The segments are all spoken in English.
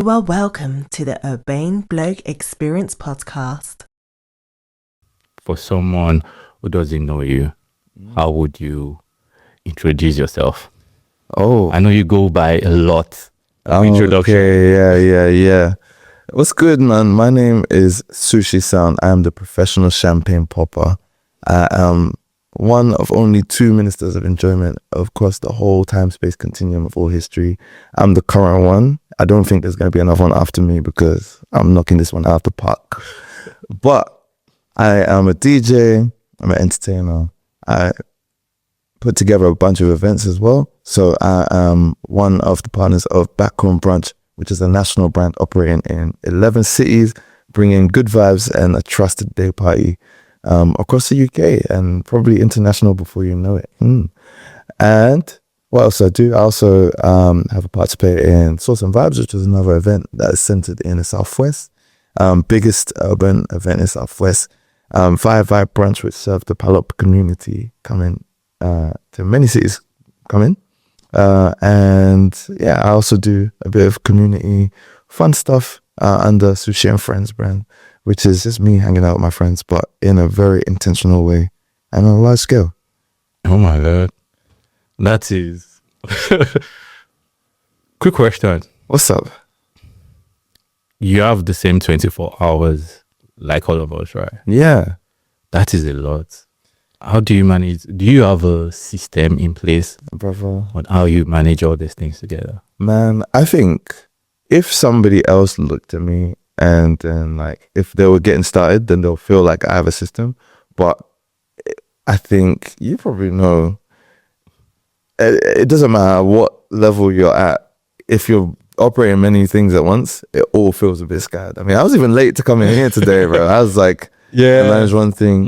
You are welcome to the Urbane Bloke Experience podcast. For someone who doesn't know you, how would you introduce yourself? Oh, I know you go by a lot of introduction. Okay, yeah. What's good, man? My name is Sushi Sound. I am the professional champagne popper. I am one of only 2 ministers of enjoyment across the whole time-space continuum of all history. I'm the current one. I don't think there's going to be another one after me because I'm knocking this one out of the park. But I am a DJ. I'm an entertainer. I put together a bunch of events as well. So I am one of the partners of Backroom Brunch, which is a national brand operating in 11 cities, bringing good vibes and a trusted day party across the UK and probably international before you know it. And what else I do? I also have a participate in Source and Vibes, which is another event that is centered in the Southwest. Biggest urban event in Southwest. Fire Vibe Brunch, which serves the Palop community, coming to many cities coming. And yeah, I also do a bit of community fun stuff under Sushi and Friends brand, which is just me hanging out with my friends, but in a very intentional way and on a large scale. Oh my God. That is... Quick question. What's up? You have the same 24 hours like all of us, right? Yeah. That is a lot. How do you manage? Do you have a system in place, Brother, on how you manage all these things together? man, I think if somebody else looked at me and then like if they were getting started, then they'll feel like I have a system. But I think you probably know it doesn't matter what level you're at. If you're operating many things at once, it all feels a bit scared. I mean, I was even late to come in here today, bro. I was like, I manage one thing.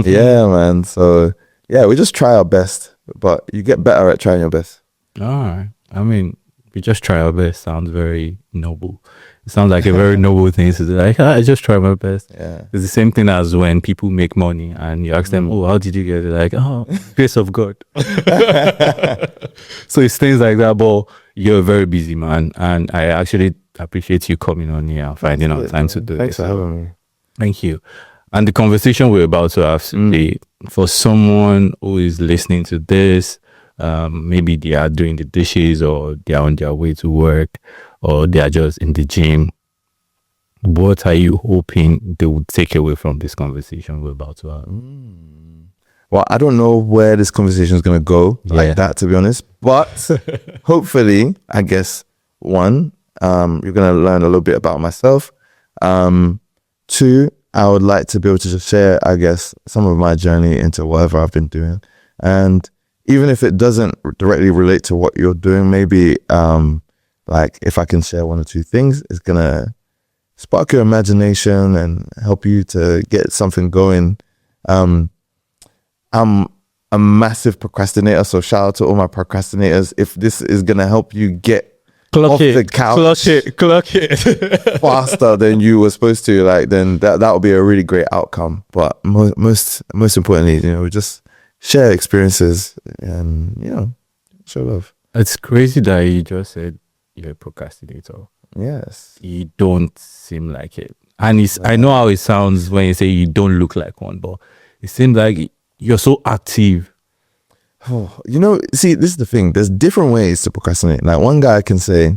Yeah, man. So yeah, we just try our best, but you get better at trying your best. All right. I mean, we just try our best. Sounds very noble. It sounds like a very noble thing to do. Like, I just try my best. Yeah. It's the same thing as when people make money and you ask them, oh, how did you get it? Like, oh, grace of God. So it's things like that. But you're a very busy man. And I actually appreciate you coming on here and finding out time to do Thanks this. for having me. Thank you. And the conversation we're about to have today, for someone who is listening to this, maybe they are doing the dishes or they are on their way to work or they are just in the gym, what are you hoping they would take away from this conversation we're about to have? Well, I don't know where this conversation is going to go like that, to be honest. But hopefully, I guess, one, you're going to learn a little bit about myself. Two, I would like to be able to just share, I guess, some of my journey into whatever I've been doing. And even if it doesn't directly relate to what you're doing, maybe like if I can share one or two things, it's going to spark your imagination and help you to get something going. I'm a massive procrastinator, so shout out to all my procrastinators. If this is going to help you get off the couch faster than you were supposed to, like, then that will be a really great outcome. But most importantly, we just share experiences and show love. It's crazy that you just said you're a procrastinator. Yes, you don't seem like it, and I know how it sounds when you say you don't look like one, but it seems like you're so active. See, this is the thing. There's different ways to procrastinate. Like one guy can say,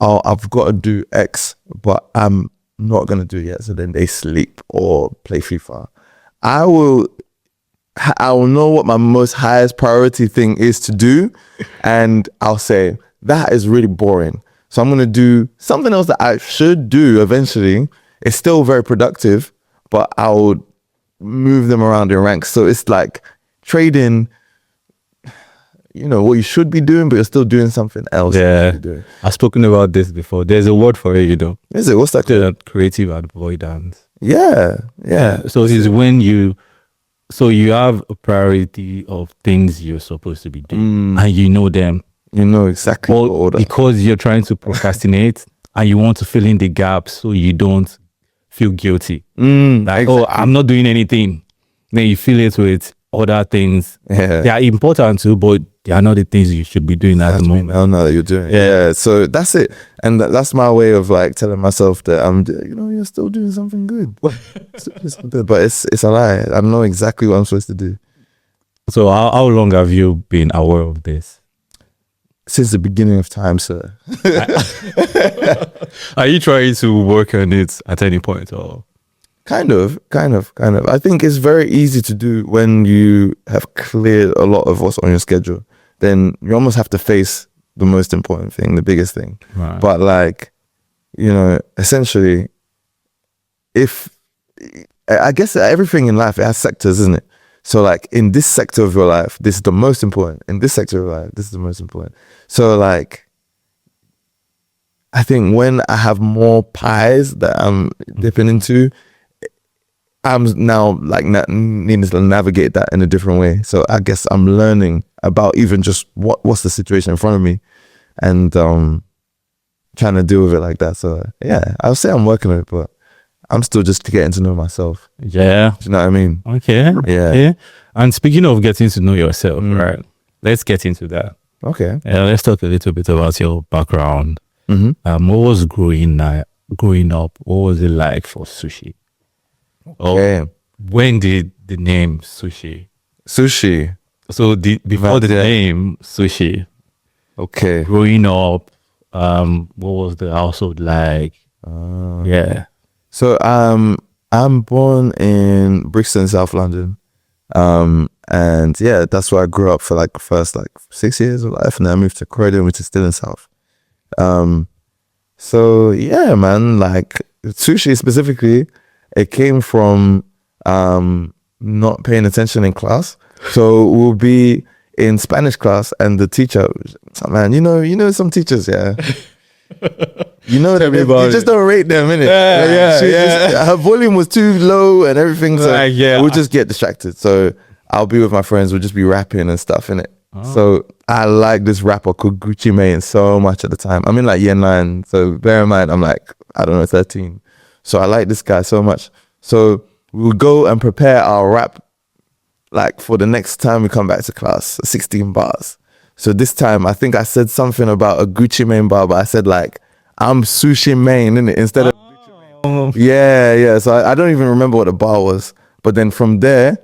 oh, I've got to do X, but I'm not going to do it yet. So then they sleep or play FIFA. I will know what my most highest priority thing is to do. And I'll say, that is really boring. So I'm going to do something else that I should do eventually. It's still very productive, but I would move them around in ranks. So it's like trading, what you should be doing, but you're still doing something else. Yeah, I've spoken about this before. There's a word for it, Is it? What's that called? Creative avoidance. Yeah. So it's when you have a priority of things you're supposed to be doing, and you know them. You know exactly what order. Because you're trying to procrastinate and you want to fill in the gaps so you don't feel guilty. Like, exactly. Oh, I'm not doing anything. Then you fill it with other things. Yeah. They are important too, but they are not the things you should be doing at the moment. I don't know that you're doing. Yeah. So that's it. And that's my way of like telling myself that you're still doing something good. Still doing something good. But it's a lie. I know exactly what I'm supposed to do. So how long have you been aware of this? Since the beginning of time, sir. Are you trying to work on it at any point or? Kind of. I think it's very easy to do when you have cleared a lot of what's on your schedule. Then you almost have to face the most important thing, the biggest thing. Right. But like, essentially, I guess everything in life, it has sectors, isn't it? So like in this sector of your life, this is the most important. In this sector of your life, this is the most important. So like, I think when I have more pies that I'm dipping into, I'm now like needing to navigate that in a different way. So I guess I'm learning about even just what's the situation in front of me, and trying to deal with it like that. So yeah, I'll say I'm working on it, but I'm still just getting to know myself. Yeah. Do you know what I mean? Okay. Yeah. Okay. And speaking of getting to know yourself, right? Let's get into that. Okay. Let's talk a little bit about your background. Mm-hmm. What was growing up? What was it like for Sushi? Okay. When did the name Sushi? Sushi. So before the name Sushi, Okay. growing up, what was the household like? Yeah. So I'm born in Brixton, South London. And yeah, that's where I grew up for like the first like 6 years of life, and then I moved to Croydon, which is still in South. So yeah, man, like sushi specifically, it came from not paying attention in class. So we'll be in Spanish class, and the teacher, man, you know some teachers, yeah. You know that you just don't rate them, innit? Yeah. Her volume was too low and everything, so we'll just get distracted. So I'll be with my friends, we'll just be rapping and stuff, innit? So I like this rapper called Gucci Mane so much at the time. I'm in like year 9, so bear in mind I'm like, I don't know, 13. So I like this guy so much. So we'll go and prepare our rap like for the next time we come back to class, 16 bars. So this time, I think I said something about a Gucci Mane bar, but I said like, I'm Sushi Mane, innit? Instead of Gucci Mane. Yeah. So I don't even remember what the bar was. But then from there,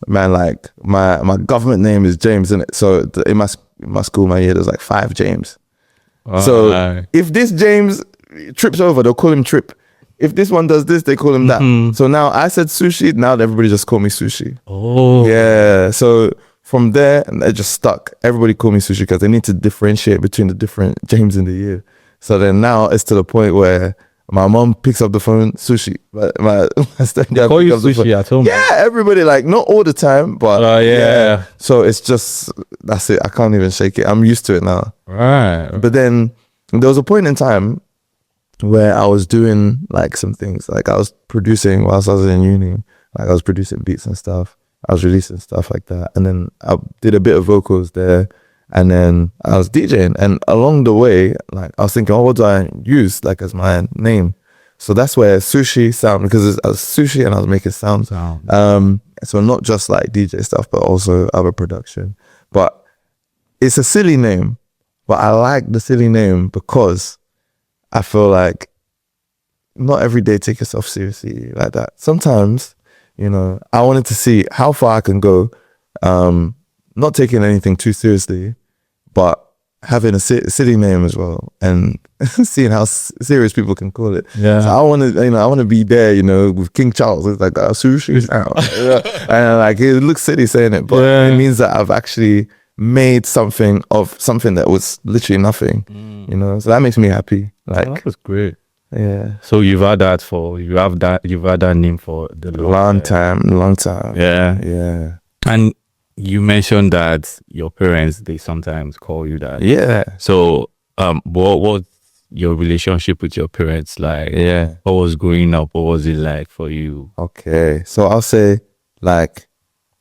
man, like my government name is James, innit? So in my school, my year, there's like 5 James. So if this James trips over, they'll call him Trip. If this one does this, they call him that. So now I said Sushi, now everybody just call me Sushi. Oh. Yeah. So from there, and it just stuck. Everybody call me Sushi because they need to differentiate between the different James in the year. So then now it's to the point where my mom picks up the phone, Sushi. My stepdad call you picks up the Sushi phone. at home? Yeah, everybody, like, not all the time, but yeah. So it's just, that's it. I can't even shake it. I'm used to it now. Right. But then there was a point in time where I was doing like some things. Like I was producing whilst I was in uni. Like I was producing beats and stuff. I was releasing stuff like that. And then I did a bit of vocals there. And then I was DJing. And along the way, like I was thinking, oh, what do I use like as my name? So that's where Sushi Sound, because I was sushi and I was making sounds. So not just like DJ stuff, but also other production. But it's a silly name. But I like the silly name because I feel like not every day take yourself seriously like that. Sometimes, you know, I wanted to see how far I can go, not taking anything too seriously, but having a city name as well, and seeing how serious people can call it. Yeah. So I want to be there, you know, with King Charles. It's like Sushi Sound, and like it looks silly saying it, but it means that I've actually made something of something that was literally nothing, you know. So that makes me happy. Like that was great. Yeah. So you've had that name for the long time. Yeah. And you mentioned that your parents, they sometimes call you that. Yeah. So what's your relationship with your parents like? Yeah. What was growing up? What was it like for you? Okay. So I'll say, like,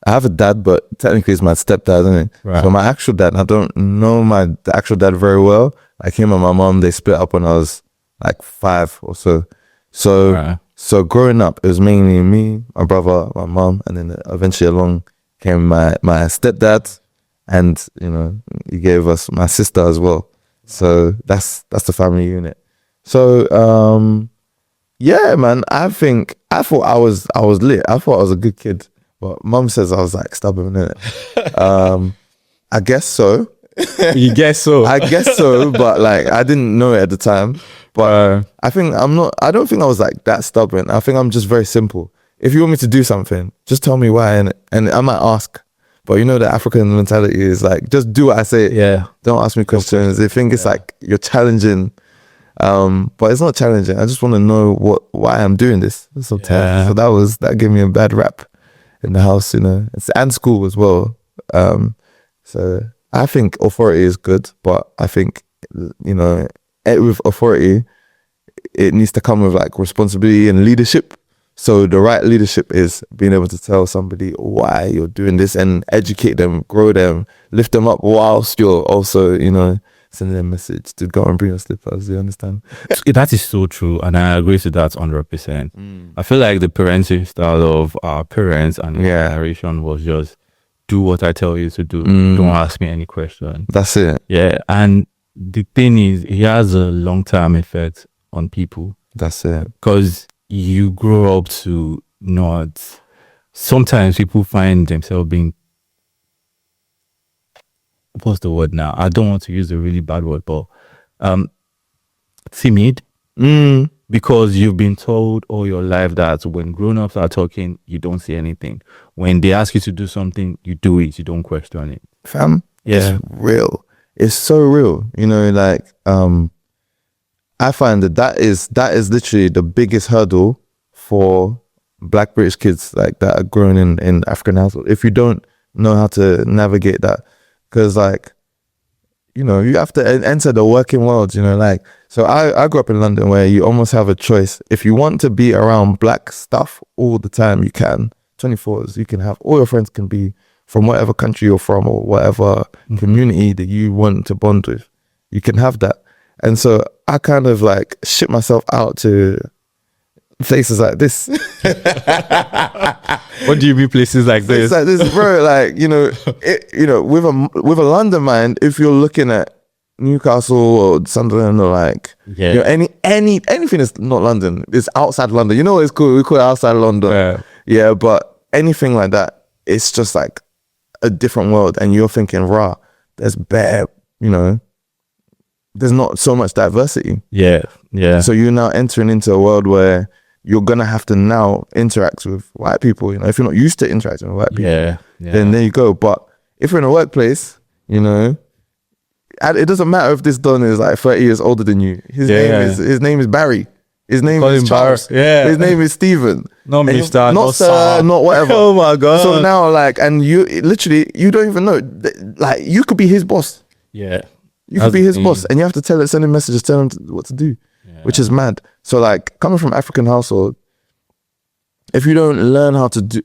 I have a dad, but technically it's my stepdad, isn't it? Right. So my actual dad, I don't know the actual dad very well. Like him and my mom, they split up when I was like 5 or so. So growing up, it was mainly me, my brother, my mom, and then eventually along came my stepdad, and you know, he gave us my sister as well. So that's the family unit. So yeah, man, I thought I was lit. I thought I was a good kid, but mum says I was like stubborn, innit? I guess so. You guess so? I guess so, but like I didn't know it at the time. But I don't think I was like that stubborn. I think I'm just very simple. If you want me to do something, just tell me why, and I might ask. But you know, the African mentality is like, just do what I say. Yeah. Don't ask me questions. They think it's like you're challenging. But it's not challenging. I just want to know why I'm doing this. So that gave me a bad rap in the house, you know, and school as well. So I think authority is good, but I think, you know, with authority, it needs to come with like responsibility and leadership. So the right leadership is being able to tell somebody why you're doing this and educate them, grow them, lift them up whilst you're also, you know, sending them a message to go and bring your slippers. You understand? That is so true, and I agree to that 100%. I feel like the parenting style of our parents and generation was just do what I tell you to do. Don't ask me any question. That's it. Yeah, and the thing is, it has a long-term effect on people. That's it. Because you grow up to not. Sometimes people find themselves being. What's the word now? I don't want to use a really bad word, but timid. Because you've been told all your life that when grown-ups are talking, you don't say anything. When they ask you to do something, you do it. You don't question it. Fam, yeah, it's real. It's so real. You know, like I find that is literally the biggest hurdle for Black British kids like that are growing in African households. If you don't know how to navigate that, because like, you know, you have to enter the working world, you know, like, so I grew up in London where you almost have a choice. If you want to be around Black stuff all the time, you can. 24s, you can have, all your friends can be from whatever country you're from or whatever community that you want to bond with. You can have that. And so I kind of like ship myself out to places like this. What do you mean places like this? It's like this, bro. Like, you know, with a London mind, if you're looking at Newcastle or Sunderland or like, you know, anything that's not London, it's outside London. You know, it's cool. We call it outside London. Yeah, but anything like that, it's just like a different world, and you're thinking, rah, there's bare, you know, there's not so much diversity. Yeah. So you're now entering into a world where you're gonna have to now interact with white people. You know, if you're not used to interacting with white people, then there you go. But if you're in a workplace, you know, it doesn't matter if this Don is like 30 years older than you. His name is Barry. His name is Charles. His name is Stephen. Not Mr. Not Sir. Not whatever. Oh my God. So now, like, and you literally, you don't even know. Like, you could be his boss. Yeah. You could be his boss, and you have to send him messages, tell him what to do, which is mad. So like, coming from African household, if you don't learn how to do,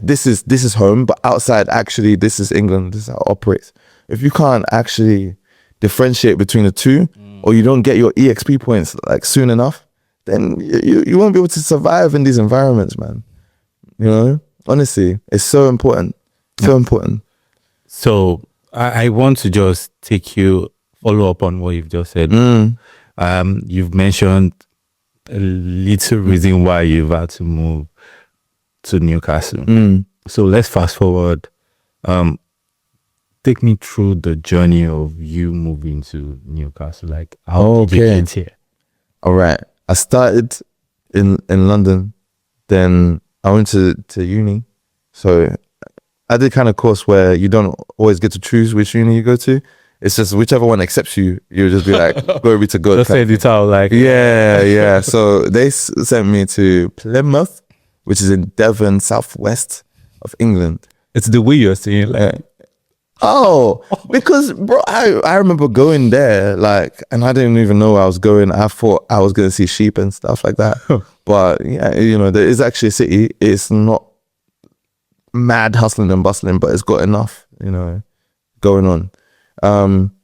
this is home, but outside, actually, this is England, this is how it operates. If you can't actually differentiate between the two, or you don't get your EXP points like soon enough, then you won't be able to survive in these environments, man. You know, honestly, it's so important. So important. So I want to just follow up on what you've just said. You've mentioned a little reason why you've had to move to Newcastle. So let's fast forward. Take me through the journey of you moving to Newcastle. Like, how did you get here? All right. I started in London. Then I went to uni. So I did kind of course where you don't always get to choose which uni you go to. It's just whichever one accepts you, you'll just be like, glory to God. Just say it out, like. Yeah. So they sent me to Plymouth, which is in Devon, southwest of England. It's the way you're saying, like. Oh, because bro, I remember going there, like, and I didn't even know where I was going. I thought I was going to see sheep and stuff like that. But yeah, you know, there is actually a city. It's not mad hustling and bustling, but it's got enough, you know, going on.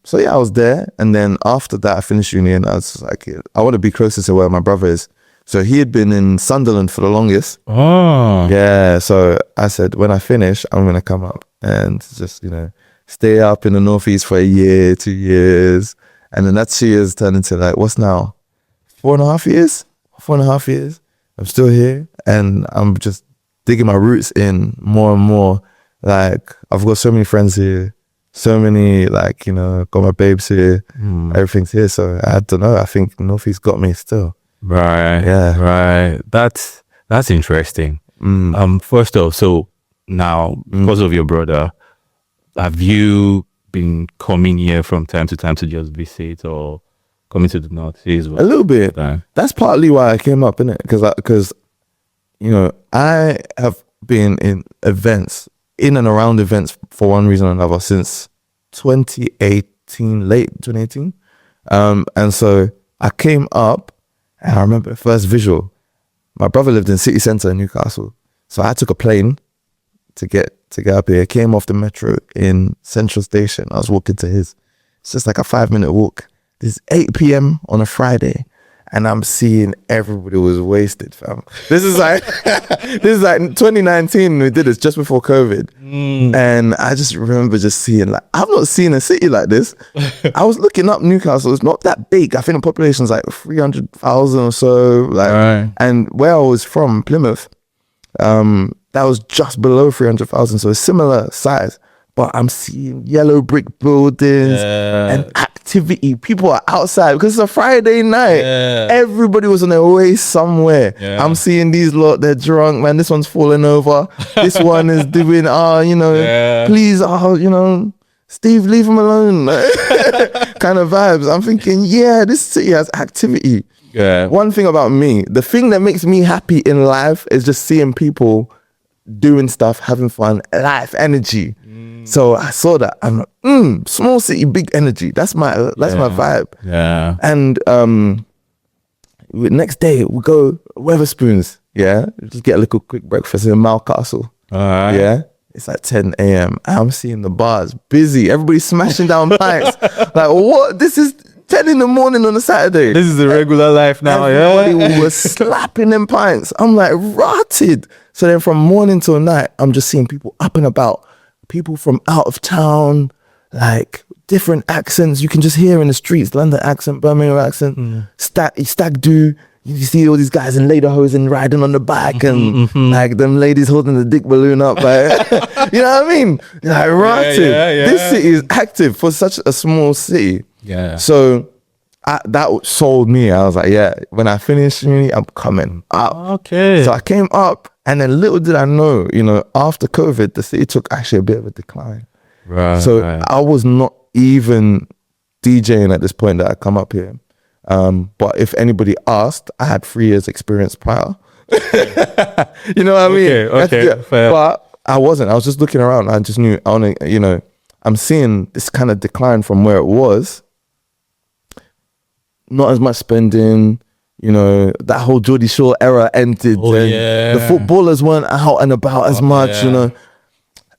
So yeah, I was there, and then after that, I finished uni, and I was like, I want to be closer to where my brother is. So he had been in Sunderland for the longest. Oh, yeah. So I said, when I finish, I'm gonna come up. and just, stay up in the Northeast for a year, 2 years. And then that 2 years turned into like, what's now? 4.5 years? 4.5 years. I'm still here and I'm just digging my roots in more and more. Like, I've got so many friends here, so many, like, got my babes here, everything's here. So I don't know. I think Northeast got me still. Right. Yeah. Right. That's interesting. First off, so now, because of your brother, have you been coming here from time to time to just visit or coming to the Northeast? A little bit. That's partly why I came up, innit? Because I have been in events, in and around events for one reason or another since 2018, late 2018. And so I came up and I remember the first visual. My brother lived in city centre in Newcastle. So I took a plane to get up here. I came off the metro in Central Station. I was walking to his. It's just like a 5-minute walk. It's 8 p.m. on a Friday, and I'm seeing everybody was wasted, fam. This is like 2019. We did this just before COVID, and I just remember just seeing, like, I've not seen a city like this. I was looking up Newcastle. It's not that big. I think the population's like 300,000 or so. Like, and where I was from, Plymouth, that was just below 300,000, so a similar size. But I'm seeing yellow brick buildings and activity. People are outside because it's a Friday night. Everybody was on their way somewhere. I'm seeing these lot, they're drunk, man. This one's falling over. This one is doing, please, Steve, leave him alone. Kind of vibes. I'm thinking, this city has activity. One thing about me, the thing that makes me happy in life is just seeing people doing stuff, having fun, life, energy. So I saw that. I'm like, small city, big energy. That's my vibe. Yeah. And next day we go Weatherspoons. Yeah, just get a little quick breakfast in Newcastle. Yeah, it's like 10 a.m. I'm seeing the bars busy. Everybody's smashing down pints. Like, what? This is 10 in the morning on a Saturday. This is the regular life now. Everybody was slapping them pints. I'm like, rotted. So then from morning till night, I'm just seeing people up and about. People from out of town, like different accents you can just hear in the streets. London accent, Birmingham accent, stag do. You see all these guys in lederhosen riding on the bike and like them ladies holding the dick balloon up. Like, you know what I mean? Like, rotted. This city is active for such a small city. Yeah. So that sold me. I was like, when I finish uni, I'm coming up. Okay. So I came up. And then little did I know, after COVID, the city took actually a bit of a decline. Right. So I was not even DJing at this point that I come up here. But if anybody asked, I had 3 years experience prior. You know what I mean? Okay. Fair. But I wasn't. I was just looking around. I just knew, I'm seeing this kind of decline from where it was. Not as much spending. That whole Geordie Shore era ended. The footballers weren't out and about as much,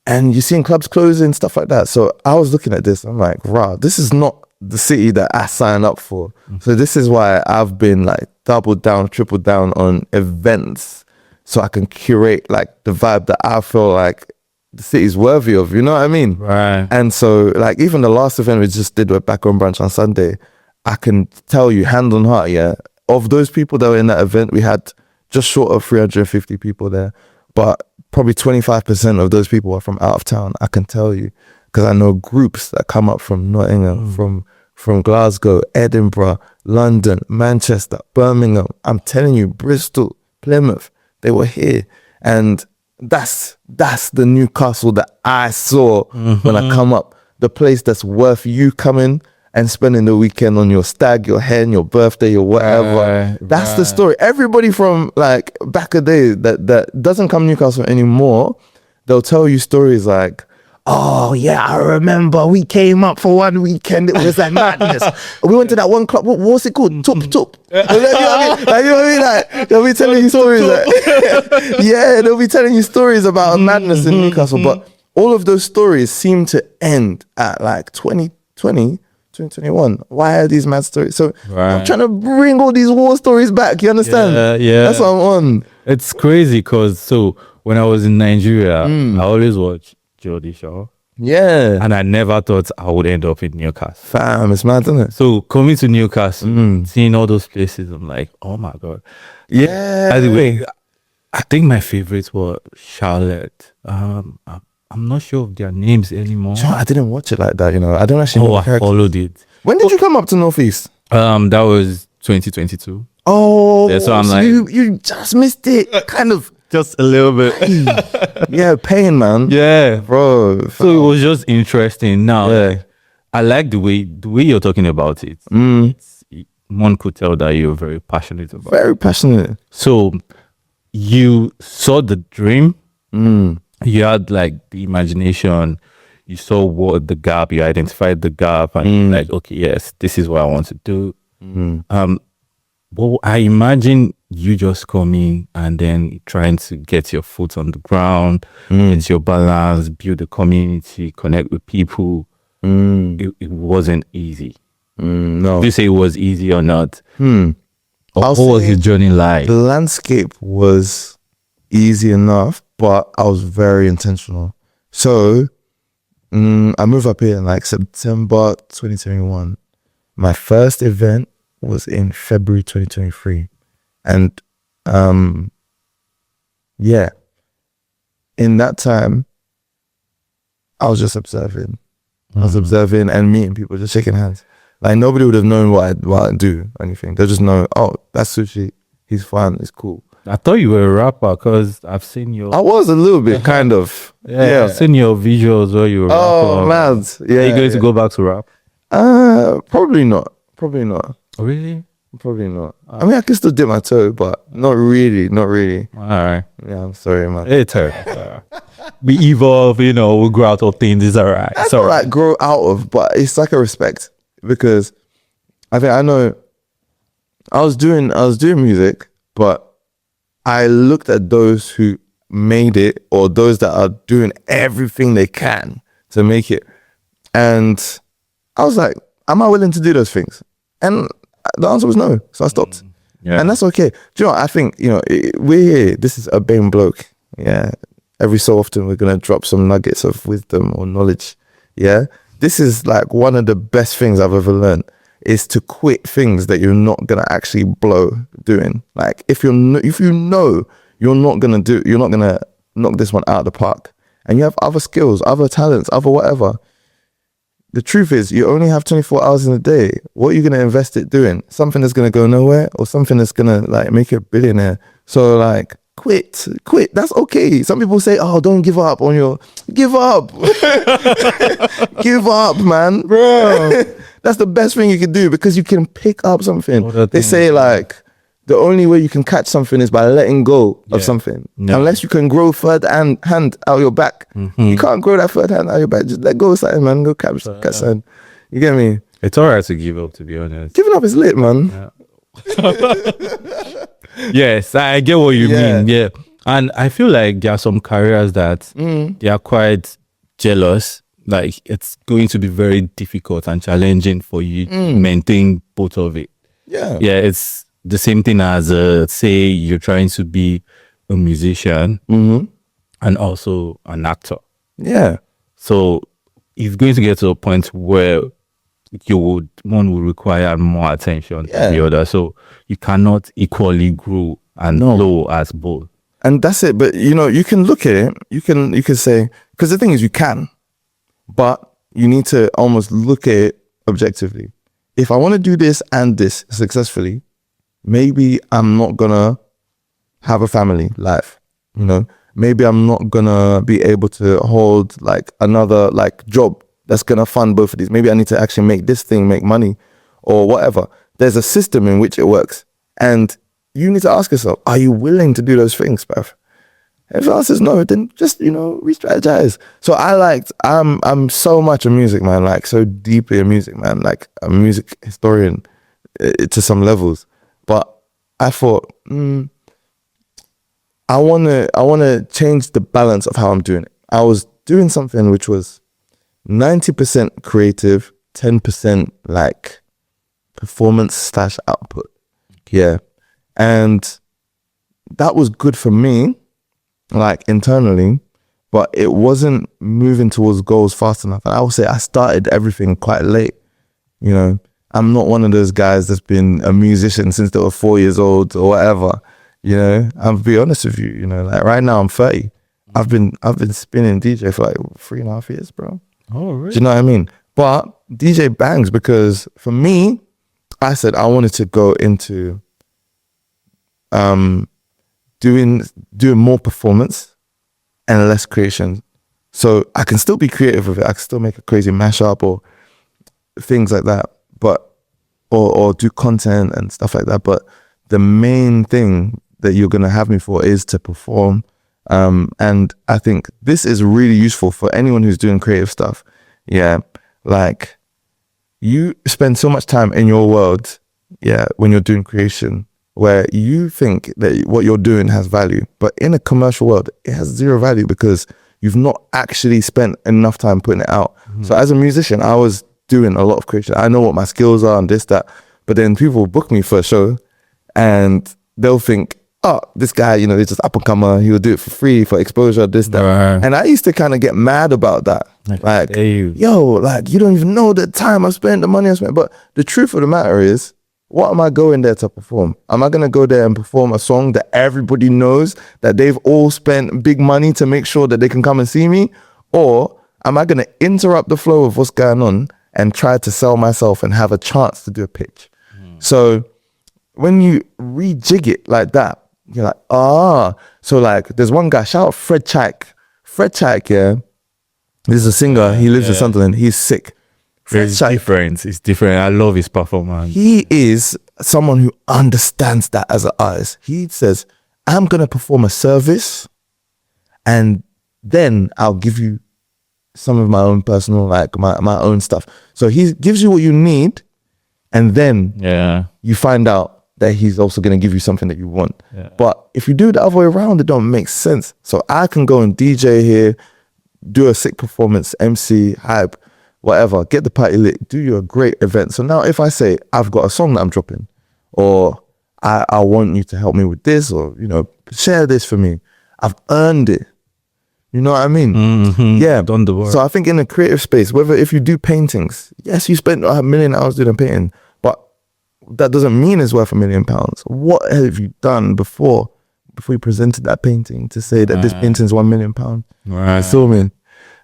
and you're seeing clubs closing, stuff like that. So I was looking at this, I'm like, this is not the city that I signed up for. So this is why I've been like doubled down, tripled down on events so I can curate like the vibe that I feel like the city's worthy of, you know what I mean? Right. And so like even the last event we just did with Back on Branch on Sunday, I can tell you hand on heart, of those people that were in that event, we had just short of 350 people there, but probably 25% of those people are from out of town. I can tell you, because I know groups that come up from Nottingham, from Glasgow, Edinburgh, London, Manchester, Birmingham. I'm telling you, Bristol, Plymouth, they were here. And that's the Newcastle that I saw when I come up. The place that's worth you coming and spending the weekend on your stag, your hen, your birthday, your whatever. That's the story. Everybody from like back a day that doesn't come to Newcastle anymore, they'll tell you stories like, oh yeah, I remember we came up for one weekend. It was like madness. We went to that one club. What was it called? Tup. You know what I mean? Like, they'll be telling you stories. Like, they'll be telling you stories about madness in Newcastle. But all of those stories seem to end at like 2020. 2021. Why are these mad stories? So I'm trying to bring all these war stories back. You understand? Yeah. That's what I'm on. It's crazy because when I was in Nigeria, I always watch Geordie Shore. Yeah. And I never thought I would end up in Newcastle. Fam, it's mad, isn't it? So coming to Newcastle, seeing all those places, I'm like, oh my God. Yeah. By the way, I think my favorites were Charlotte. I'm not sure of their names anymore. Sure, I didn't watch it like that, you know. I don't actually know Oh, the I characters. followed it. When did you come up to Northeast? That was 2022. Oh, Yeah, so I'm so like- you just missed it, kind of. Just a little bit. Yeah, pain, man. Yeah. Bro. So it was just interesting. Now, Yeah. I like the way you're talking about it. One could tell that you're very passionate about it. Very passionate. So you saw the dream. You had like the imagination. You saw what the gap. You identified the gap, and you're like, okay, yes, this is what I want to do. Well, I imagine you just coming and then trying to get your foot on the ground, get your balance, build a community, connect with people. It wasn't easy. No. Do you say it was easy or not? I'll What was say his journey like? the landscape was easy enough, but I was very intentional. So I moved up here in like September 2021. My first event was in February 2023. And yeah, in that time, I was just observing. I was observing and meeting people, just shaking hands. Like nobody would have known what I do or anything. They'll just know, oh, that's Sushi. He's fun. It's cool. I thought you were a rapper because I've seen your I was a little bit, kind of. yeah, I've seen your visuals where you were Oh, rapper. mad. Yeah. Are you going to go back to rap? Probably not. Probably not. Oh, really? Probably not. I mean, I can still dip my toe, but not really. Not really. All right. Yeah, I'm sorry, man. It's all right. We evolve, we grow out of things. It's all right. That's It's all not right. like grow out of, but it's like a respect because I think I know. I was doing music, but I looked at those who made it or those that are doing everything they can to make it, and I was like, am I willing to do those things? And the answer was no, so I stopped. Yeah. And that's okay. Do you know what? I think, we're here. This is Urbane Bloke. Yeah. Every so often we're going to drop some nuggets of wisdom or knowledge. Yeah. This is like one of the best things I've ever learned is to quit things that you're not going to actually blow doing. Like if you know you're not going to knock this one out of the park and you have other skills, other talents, other whatever. The truth is you only have 24 hours in a day. What are you going to invest it doing? Something that's going to go nowhere or something that's going to like make you a billionaire. So like quit. That's okay. Some people say, oh, don't give up give up. Give up, man. Bro. That's the best thing you can do because you can pick up something. They say like the only way you can catch something is by letting go of something. No. Unless you can grow third hand out your back. You can't grow that third hand out your back. Just let go of something, man. Go catch something. You get me? It's all right to give up, to be honest. Giving up is lit, man. Yes, I get what you Yeah. mean. Yeah. And I feel like there are some careers that they are quite jealous. Like it's going to be very difficult and challenging for you to maintain both of it. Yeah. Yeah, it's the same thing as say you're trying to be a musician and also an actor. Yeah. So it's going to get to a point where one will require more attention than the other. So you cannot equally grow and flow as both. And that's it. But you can look at it. You can say, because the thing is you can, but you need to almost look at it objectively. If I want to do this and this successfully, maybe I'm not gonna have a family life. Maybe I'm not gonna be able to hold like another like job that's gonna fund both of these. Maybe I need to actually make this thing make money or whatever. There's a system in which it works. And you need to ask yourself, are you willing to do those things, bruv? If the answer is no, then just, re-strategize. So I'm so much a music man, like so deeply a music man, like a music historian to some levels. But I thought, I wanna change the balance of how I'm doing it. I was doing something which was 90% creative, 10% like performance/output. Yeah. And that was good for me, like internally, but it wasn't moving towards goals fast enough. And I would say I started everything quite late. You know, I'm not one of those guys that's been a musician since they were 4 years old or whatever. You know, I'll be honest with you. You know, like right now I'm 30. I've been spinning DJ for like 3.5 years, bro. Oh, really? Do you know what I mean? But DJ bangs because for me, I said I wanted to go into doing more performance and less creation. So I can still be creative with it. I can still make a crazy mashup or things like that, but or do content and stuff like that. But the main thing that you're gonna have me for is to perform. And I think this is really useful for anyone who's doing creative stuff. Yeah, like you spend so much time in your world, yeah, when you're doing creation, where you think that what you're doing has value, but in a commercial world, it has zero value because you've not actually spent enough time putting it out. So as a musician, I was doing a lot of creation. I know what my skills are and this, that, but then people book me for a show and they'll think, oh, this guy, you know, he's just up and comer. He'll do it for free for exposure, this, that. Right. And I used to kind of get mad about that. Like, yo, like, you don't even know the time I spent, the money I spent. But the truth of the matter is, what am I going there to perform? Am I going to go there and perform a song that everybody knows, that they've all spent big money to make sure that they can come and see me? Or am I going to interrupt the flow of what's going on and try to sell myself and have a chance to do a pitch? So when you rejig it like that, you're like, so like there's one guy, shout out Fred Chike. Fred Chike, yeah, this is a singer, he lives in Sunderland, he's sick. It's different. It's different. I love his performance. He is someone who understands that as an artist. He says, I'm going to perform a service and then I'll give you some of my own personal, like my own stuff. So he gives you what you need and then you find out that he's also going to give you something that you want. But if you do it the other way around, it don't make sense. So I can go and DJ here, do a sick performance, MC, hype, whatever, get the party lit, do you a great event. So now if I say, I've got a song that I'm dropping, or I want you to help me with this, or, you know, share this for me, I've earned it. You know what I mean? Yeah. Done the work. So I think in a creative space, whether if you do paintings, yes, you spent 1 million hours doing a painting, but that doesn't mean it's worth £1 million. What have you done before you presented that painting to say that this painting is £1 million? Right. So, man.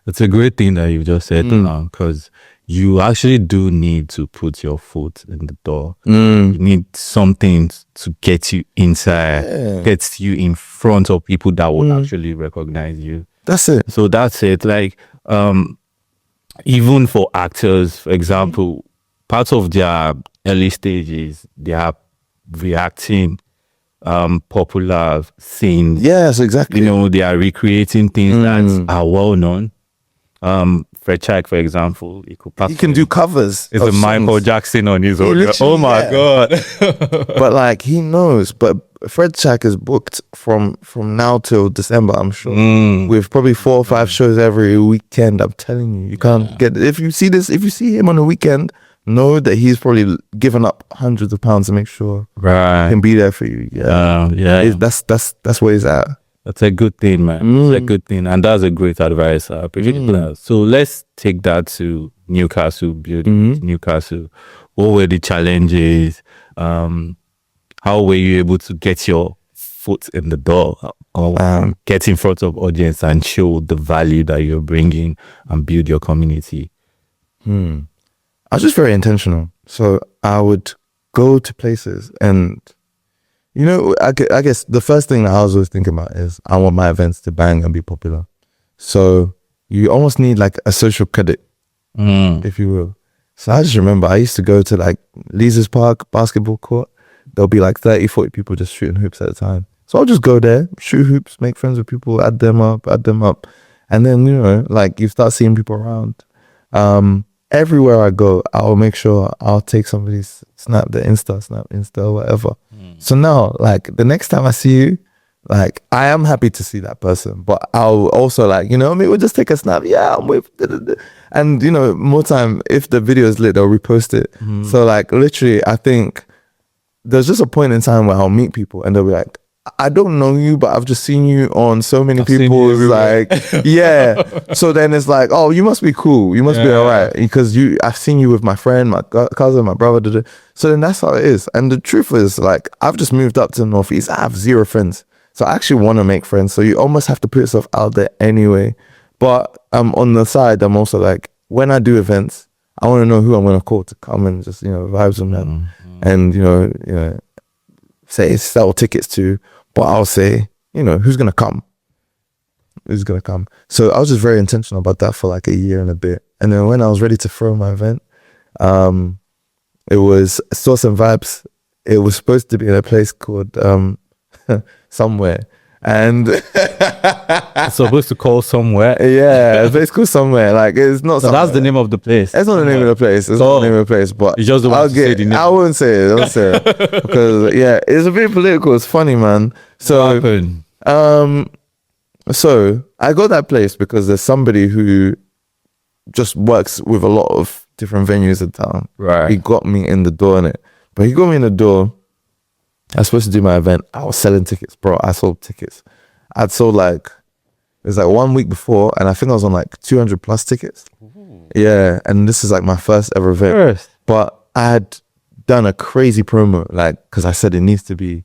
It's a great thing that you just said now, because you actually do need to put your foot in the door. You need something to get you inside, get you in front of people that will actually recognize you. That's it. So that's it. Like, even for actors, for example, part of their early stages, they are reacting popular scenes. Yes, exactly. You know, they are recreating things that are well known. Fred Chike, for example, he can do covers. It's a Michael Jackson on his own. Oh my god! But like he knows. But Fred Chike is booked from now till December, I'm sure, with probably 4 or 5 shows every weekend. I'm telling you, you can't get. If you see him on a weekend, know that he's probably given up hundreds of pounds to make sure he can be there for you. That's where he's at. That's a good thing, man. It's a good thing. And that's a great advice. I appreciate that. So let's take that to Newcastle, building Newcastle. What were the challenges? How were you able to get your foot in the door, or get in front of audience and show the value that you're bringing and build your community? I was just very intentional. So I would go to places and, you know, I guess the first thing that I was always thinking about is I want my events to bang and be popular. So you almost need like a social credit, if you will. So I just remember I used to go to like Leazes Park basketball court. There'll be like 30, 40 people just shooting hoops at a time. So I'll just go there, shoot hoops, make friends with people, add them up. And then, you know, like you start seeing people around. Everywhere I go, I'll make sure I'll take somebody's snap Insta, whatever. So now, like, the next time I see you, like, I am happy to see that person, but I'll also, like, you know, maybe we'll just take a snap. Yeah, I'm with, and, you know, more time, if the video is lit, they'll repost it. So, like, literally, I think there's just a point in time where I'll meet people and they'll be like, I don't know you, but I've just seen you on so many I've seen you people's everywhere." like, yeah. So then it's like, oh, you must be cool. You must be Yeah. all right because I've seen you with my friend, my cousin, my brother. So then that's how it is. And the truth is, like, I've just moved up to the Northeast. I have 0 friends. So I actually want to make friends. So you almost have to put yourself out there anyway. But on the side, I'm also like, when I do events, I want to know who I'm going to call to come and just, vibes with them. And, say sell tickets to, but I'll say, who's going to come? Who's going to come? So I was just very intentional about that for like a year and a bit. And then when I was ready to throw my event, it was Source and Vibes. It was supposed to be in a place called Somewhere. And It's supposed to call somewhere. yeah, a place called Somewhere. Like, it's not So that's the name of the place. It's not the name of the place. It's not the name of the place, but You just don't want to say the name. I wouldn't say it. I won't say it because it's a bit political. It's funny, man. What So, happened? so I got that place because there's somebody who just works with a lot of different venues in town. Right. He got me in the door in it, but he got me in the door. I was supposed to do my event. I was selling tickets, bro. I sold tickets. I'd sold it was like 1 week before, and I think I was on like 200 plus tickets. Ooh. Yeah, and this is like my first ever event. But I had done a crazy promo, like, because I said it needs to be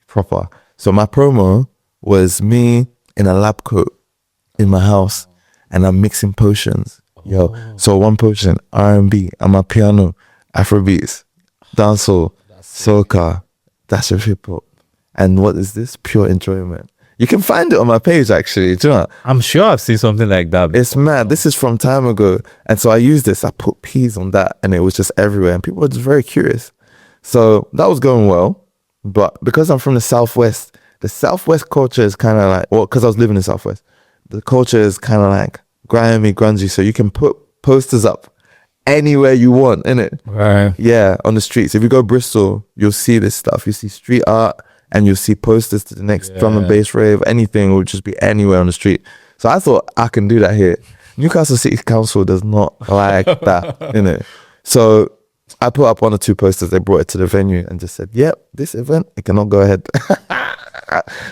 proper. So my promo was me in a lab coat in my house, and I'm mixing potions. Yo, so one potion, R&B, I'm a piano, Afrobeats, dancehall, soca, dash of hip hop. And what is this? Pure enjoyment. You can find it on my page, actually. Do you know? I'm sure I've seen something like that before. It's mad. This is from time ago. And so I used this. I put peas on that, and it was just everywhere. And people were just very curious. So that was going well. But because I'm from the Southwest, the Southwest culture is kind of like, well, because I was living in the Southwest, the culture is kind of like grimy, grungy. So you can put posters up anywhere you want, innit? Right. Yeah, on the streets. If you go Bristol, you'll see this stuff. You see street art, and you'll see posters to the next drum and bass rave. Anything will just be anywhere on the street. So I thought I can do that here. Newcastle City Council does not like that, innit? So I put up 1 or 2 posters. They brought it to the venue and just said, yep, this event, it cannot go ahead.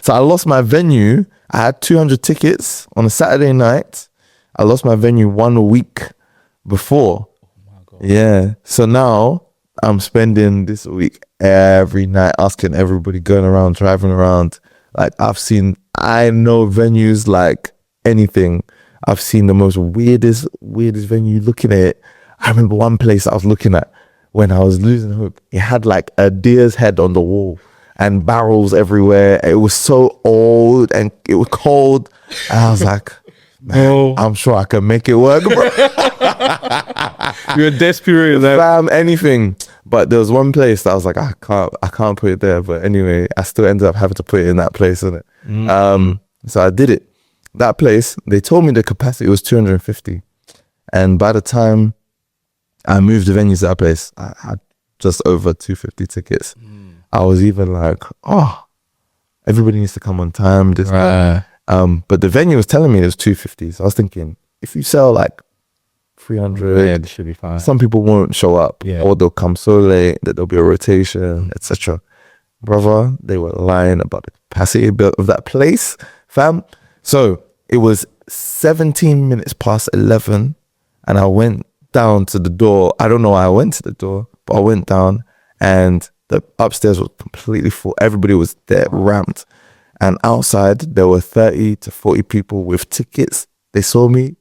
So I lost my venue. I had 200 tickets on a Saturday night. I lost my venue 1 week before. Oh my God. Yeah. So now I'm spending this week every night asking everybody, going around, driving around. Like, I know venues like anything. I've seen the most weirdest venue. Looking at it, I remember one place I was looking at when I was losing hope. It had like a deer's head on the wall and barrels everywhere. It was so old and it was cold. And I was like, man, I'm sure I can make it work, bro. You're desperate. Fam, anything. But there was one place that I was like, I can't put it there. But anyway, I still ended up having to put it in that place, innit? So I did it. That place, they told me the capacity was 250. And by the time I moved the venues to that place, I had just over 250 tickets. I was even like, oh, everybody needs to come on time. This, Right. but the venue was telling me it was 250. So I was thinking, if you sell like 300, Yeah, this should be fine. some people won't show up, Yeah. or they'll come so late that there'll be a rotation, etc. Brother, they were lying about the capacity of that place, fam. So it was 17 minutes past 11, and I went down to the door. I don't know why I went to the door, but I went down, and the upstairs was completely full. Everybody was there, ramped. And outside, there were 30 to 40 people with tickets. They saw me.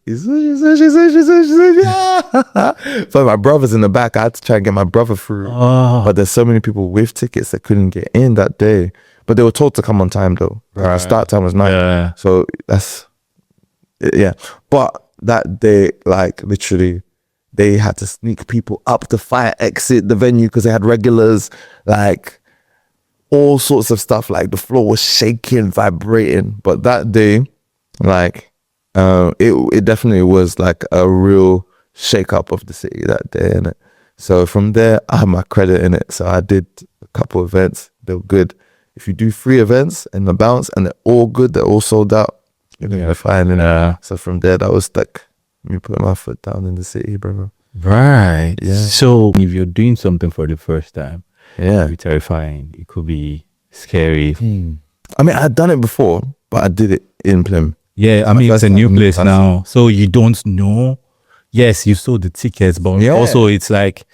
So my brother's in the back. I had to try and get my brother through. But there's so many people with tickets that couldn't get in that day. But they were told to come on time, though. The start time was 9. Yeah. So that's, yeah. But that day, like, literally, they had to sneak people up the fire exit the venue because they had regulars, like, all sorts of stuff. Like, the floor was shaking, vibrating. But that day, like, it definitely was like a real shake up of the city that day, innit? So from there, I had my credit in it. So I did a couple events. They were good. If you do 3 events in the bounce and they're all good, they're all sold out, you're gonna be fine, innit? So from there, that was like me putting my foot down in the city, bro. Right. Yeah. So if you're doing something for the first time, it Yeah. could be terrifying. It could be scary. I mean, I'd done it before, but I did it in Plymouth. Yeah, I My mean, it's first a new time in place Newcastle. now, so you don't know. Yes, you sold the tickets, but Yeah. also it's like,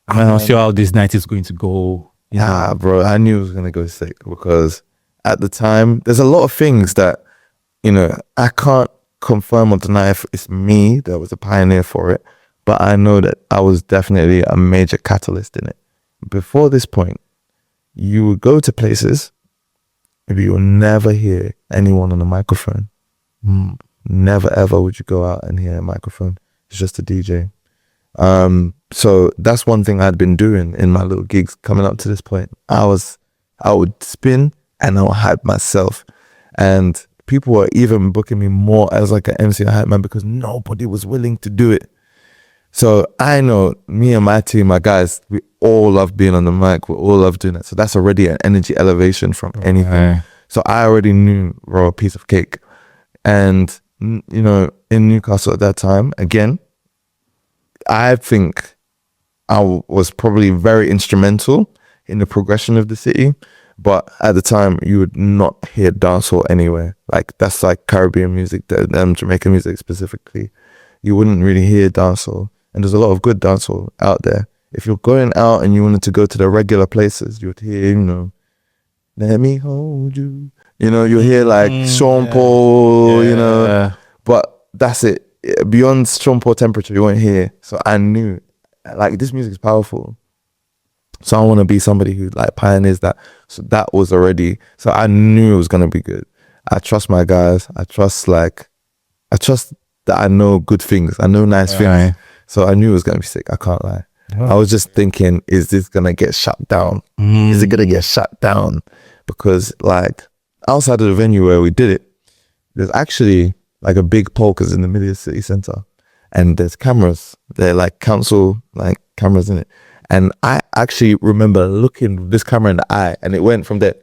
I'm not sure how this night is going to go. You know? Bro, I knew it was gonna go sick because at the time, there's a lot of things that, you know, I can't confirm or deny if it's me that was a pioneer for it, but I know that I was definitely a major catalyst in it. Before this point, you would go to places, maybe you'll never hear anyone on a microphone. Never ever would you go out and hear a microphone. It's just a DJ. So that's one thing I'd been doing in my little gigs coming up to this point. I would spin and I would hype myself, and people were even booking me more as like an MC and hype man because nobody was willing to do it. So I know me and my team, my guys, we all love being on the mic. We all love doing it. So that's already an energy elevation from anything. Right. So I already knew we're a piece of cake. And, you know, in Newcastle at that time, again, I think I was probably very instrumental in the progression of the city. But at the time, you would not hear dancehall anywhere. Like, that's like Caribbean music, Jamaican music specifically. You wouldn't really hear dancehall. And there's a lot of good dancehall out there. If you're going out and you wanted to go to the regular places, you would hear, you know, let me hold you. You know, you'll hear like Sean Paul, you know. But that's it. Beyond Sean Paul temperature, you won't hear. So I knew, like, this music is powerful. So I want to be somebody who like pioneers that. So that was already, so I knew it was going to be good. I trust my guys. I trust that I know good things. I know nice things. So I knew it was going to be sick. I can't lie. I was just thinking, is this going to get shut down? Is it going to get shut down? Because like outside of the venue where we did it, there's actually like a big pole because in the middle of the city center, and there's cameras. They're like council like cameras in it. And I actually remember looking this camera in the eye, and it went from there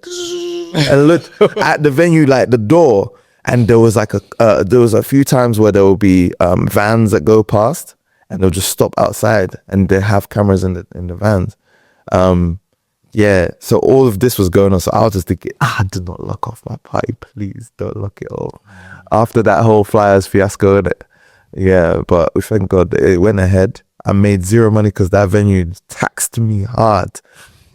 and looked at the venue, like the door. And there was like there was a few times where there will be vans that go past, and they'll just stop outside, and they have cameras in the vans. Yeah, so all of this was going on. So I was just thinking, do not lock off my party, please. Don't lock it off. After that whole Flyers fiasco, yeah, but we thank God it went ahead. I made zero money because that venue taxed me hard.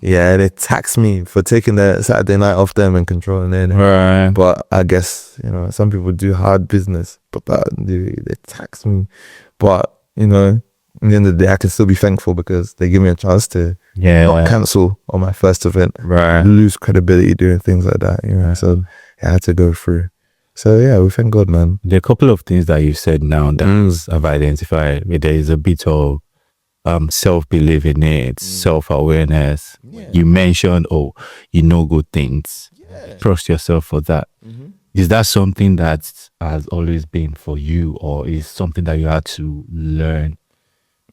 Yeah, they taxed me for taking the Saturday night off them and controlling it. Right. But I guess, you know, some people do hard business, but they tax me. But, you know, in the end of the day, I can still be thankful because they give me a chance to not cancel on my first event, lose credibility doing things like that, you know. So I had to go through. So yeah, we thank God, man. There are a couple of things that you said now that I've identified. There is a bit of self-belief in it, self-awareness. You mentioned, you know good things. Trust yourself for that. Is that something that has always been for you, or is something that you had to learn?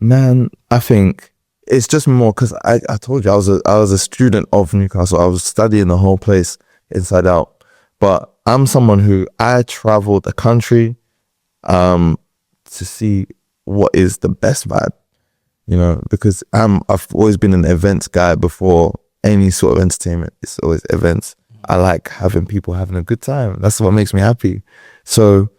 Man, I think it's just more because I told you I was a student of Newcastle. I was studying the whole place inside out. But I'm someone who I traveled the country to see what is the best vibe, you know, because I've always been an events guy before any sort of entertainment. It's always events. I like having people having a good time. That's what makes me happy. So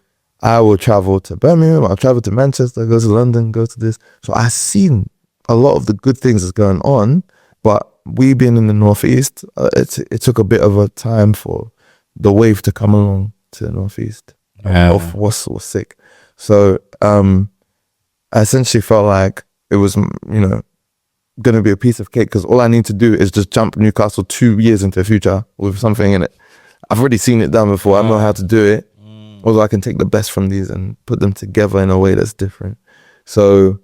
I will travel to Birmingham, I'll travel to Manchester, go to London, go to this. So I've seen a lot of the good things that's going on, but we being in the Northeast, it took a bit of a time for the wave to come along to the Northeast of what's sick. So I essentially felt like it was, you know, going to be a piece of cake because all I need to do is just jump Newcastle 2 years into the future with something in it. I've already seen it done before. I know how to do it. Although I can take the best from these and put them together in a way that's different. So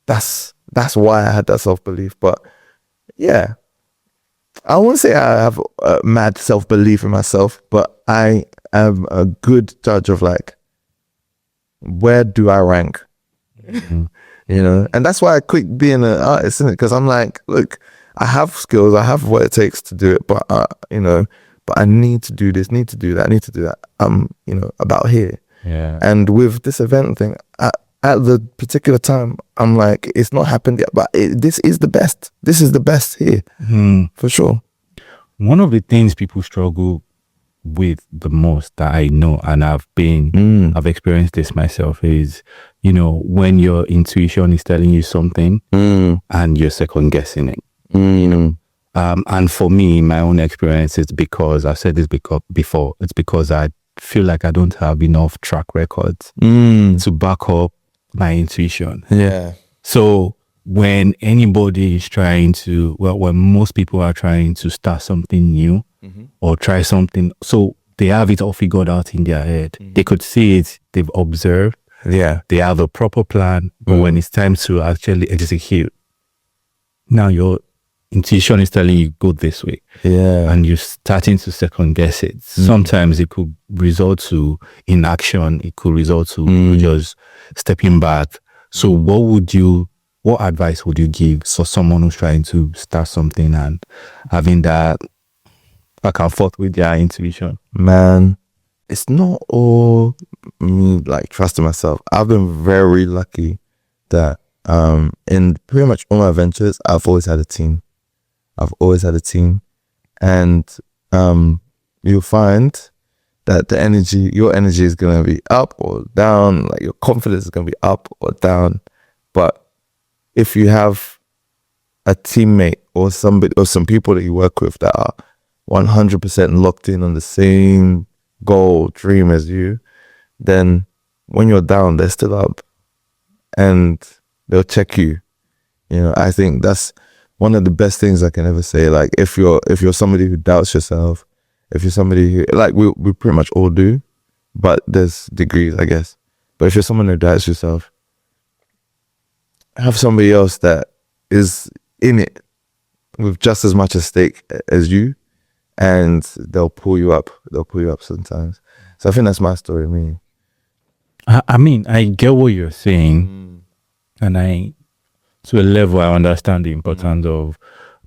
that's why I had that self-belief. But yeah, I won't say I have a mad self-belief in myself, but I am a good judge of like, where do I rank? You know, and that's why I quit being an artist, isn't it? Because I'm like, look, I have skills, I have what it takes to do it, but you know, but I need to do this, need to do that, need to do that. I'm, you know, about here. Yeah. And with this event thing, at the particular time, I'm like, it's not happened yet, but this is the best. This is the best here, for sure. One of the things people struggle with the most that I know, and I've experienced this myself, is, you know, when your intuition is telling you something and you're second guessing it. You know, and for me, my own experience is because I've said this before. It's because I feel like I don't have enough track records to back up my intuition. Yeah. So when anybody is trying to, when most people are trying to start something new or try something, so they have it all figured out in their head. They could see it, they've observed, they have a proper plan, but when it's time to actually execute, now your intuition is telling you go this way, and you're starting to second guess it. Sometimes it could result to inaction, it could result to just stepping back. So what advice would you give for someone who's trying to start something and having that back and forth with their intuition? Man, it's not all me like trusting myself. I've been very lucky that in pretty much all my ventures, I've always had a team. And you'll find that your energy is gonna be up or down, like your confidence is gonna be up or down. But if you have a teammate or somebody or some people that you work with that are 100% locked in on the same goal, dream as you, then when you're down, they're still up and they'll check you. You know, I think that's one of the best things I can ever say. Like if you're somebody who doubts yourself, if you're somebody who, like we pretty much all do, but there's degrees, I guess. But if you're someone who doubts yourself, have somebody else that is in it with just as much at stake as you, and they'll pull you up. Sometimes. So I think that's my story, me. I mean, I get what you're saying, and to a level, I understand the importance of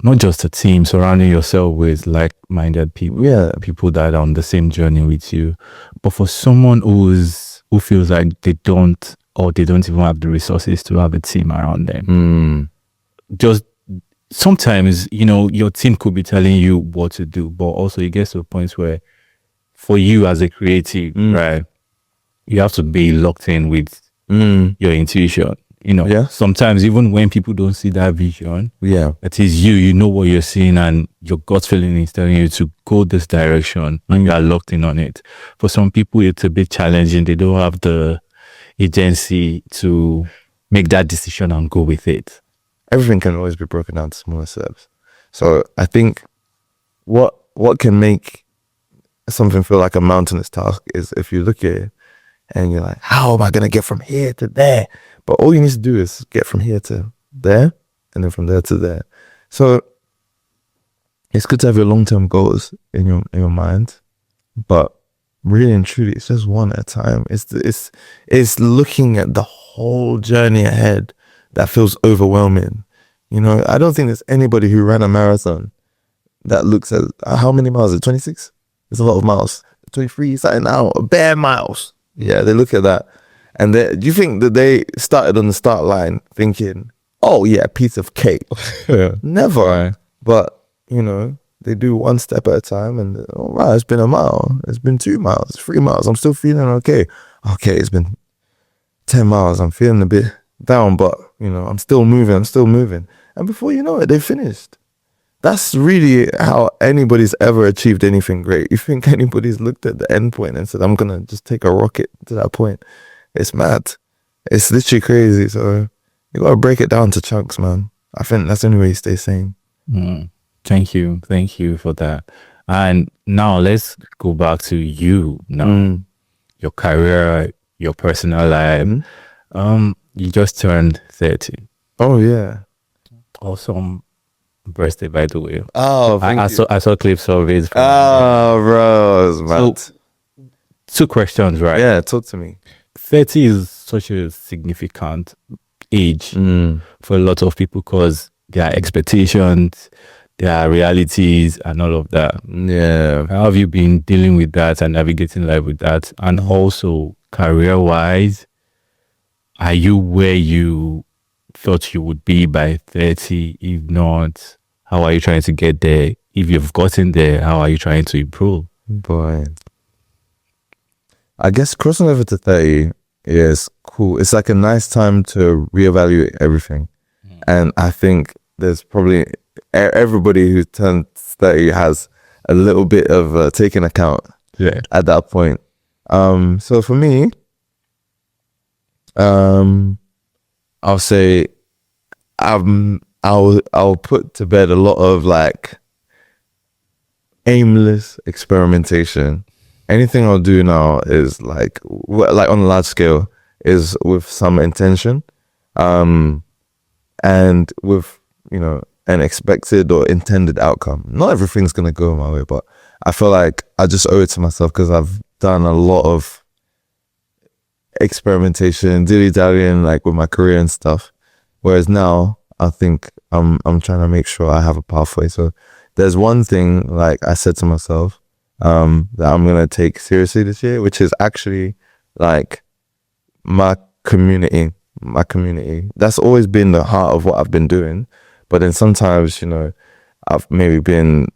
not just a team, surrounding yourself with like-minded people, people that are on the same journey with you. But for someone who feels like they don't even have the resources to have a team around them, just sometimes, you know, your team could be telling you what to do, but also it gets to a point where for you as a creative, right, you have to be locked in with your intuition. You know, sometimes even when people don't see that vision, it is you know what you're seeing, and your gut feeling is telling you to go this direction, and you are locked in on it. For some people, it's a bit challenging. They don't have the agency to make that decision and go with it. Everything can always be broken down to smaller steps. So I think what can make something feel like a mountainous task is if you look at it and you're like, how am I going to get from here to there? But all you need to do is get from here to there, and then from there to there. So it's good to have your long-term goals in your mind, but really and truly, it's just one at a time. It's looking at the whole journey ahead that feels overwhelming. You know, I don't think there's anybody who ran a marathon that looks at how many miles is it? 26? It's a lot of miles. 23 something now, bare miles. Yeah, they look at that. And do you think that they started on the start line thinking, oh yeah, piece of cake? Never. Right. But, you know, they do one step at a time, and all right, it's been a mile. It's been 2 miles, 3 miles. I'm still feeling okay. Okay, it's been 10 miles. I'm feeling a bit down, but, you know, I'm still moving. And before you know it, they finished. That's really how anybody's ever achieved anything great. You think anybody's looked at the end point and said, I'm going to just take a rocket to that point? It's mad. It's literally crazy. So you got to break it down to chunks, man. I think that's the only way you stay sane. Thank you for that. And now let's go back to you now. Your career, your personal life. You just turned 30. Oh yeah. Awesome birthday, by the way. Oh, I saw clips of it. Oh, bro, man. So, 2 questions, right? Yeah, talk to me. 30 is such a significant age for a lot of people because there are expectations, there are realities, and all of that. Yeah. How have you been dealing with that and navigating life with that? And also, career-wise, are you where you thought you would be by 30? If not, how are you trying to get there? If you've gotten there, how are you trying to improve? Boy, I guess crossing over to 30 is cool. It's like a nice time to reevaluate everything. And I think there's probably everybody who turns 30 has a little bit of taking account at that point. So for me, I'll say I'll put to bed a lot of like aimless experimentation. Anything I'll do now is like on a large scale is with some intention, and with, you know, an expected or intended outcome. Not everything's gonna go my way, but I feel like I just owe it to myself because I've done a lot of experimentation, dilly-dallying, like with my career and stuff. Whereas now, I think I'm trying to make sure I have a pathway. So there's one thing, like I said to myself, that I'm gonna take seriously this year, which is actually like my community. That's always been the heart of what I've been doing. But then sometimes, you know, I've maybe been,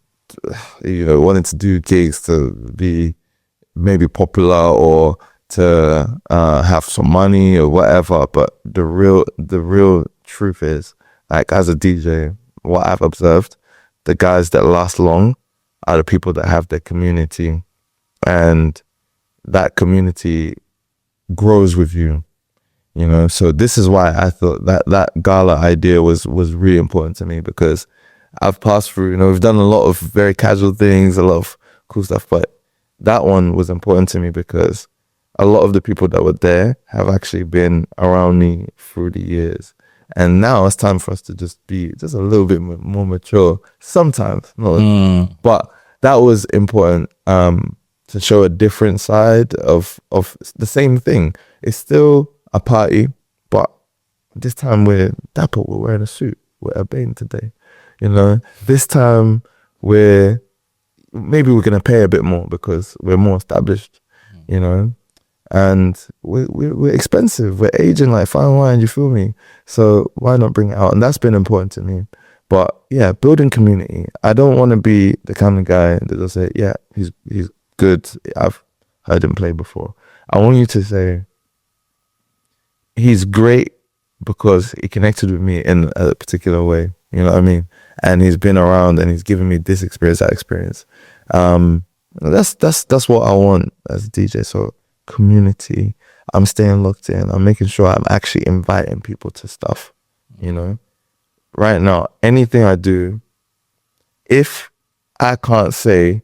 you know, wanting to do gigs to be maybe popular or to have some money or whatever. But the real truth is, like, as a DJ, what I've observed, the guys that last long are the people that have their community, and that community grows with you, you know. So this is why I thought that gala idea was really important to me, because I've passed through, you know, we've done a lot of very casual things, a lot of cool stuff, but that one was important to me because a lot of the people that were there have actually been around me through the years. And now it's time for us to just be just a little bit more mature sometimes. But that was important, to show a different side of the same thing. It's still a party, but this time we're dapper, we're wearing a suit, we're urbane today. You know, this time we're gonna pay a bit more because we're more established, you know. And we're expensive. We're aging like fine wine, you feel me? So why not bring it out? And that's been important to me. But yeah, building community. I don't want to be the kind of guy that will say, yeah, he's good. I've heard him play before. I want you to say, he's great because he connected with me in a particular way. You know what I mean? And he's been around and he's given me this experience, that experience. That's what I want as a DJ. So community, I'm staying locked in, I'm making sure I'm actually inviting people to stuff, you know. Right now, anything I do, if I can't say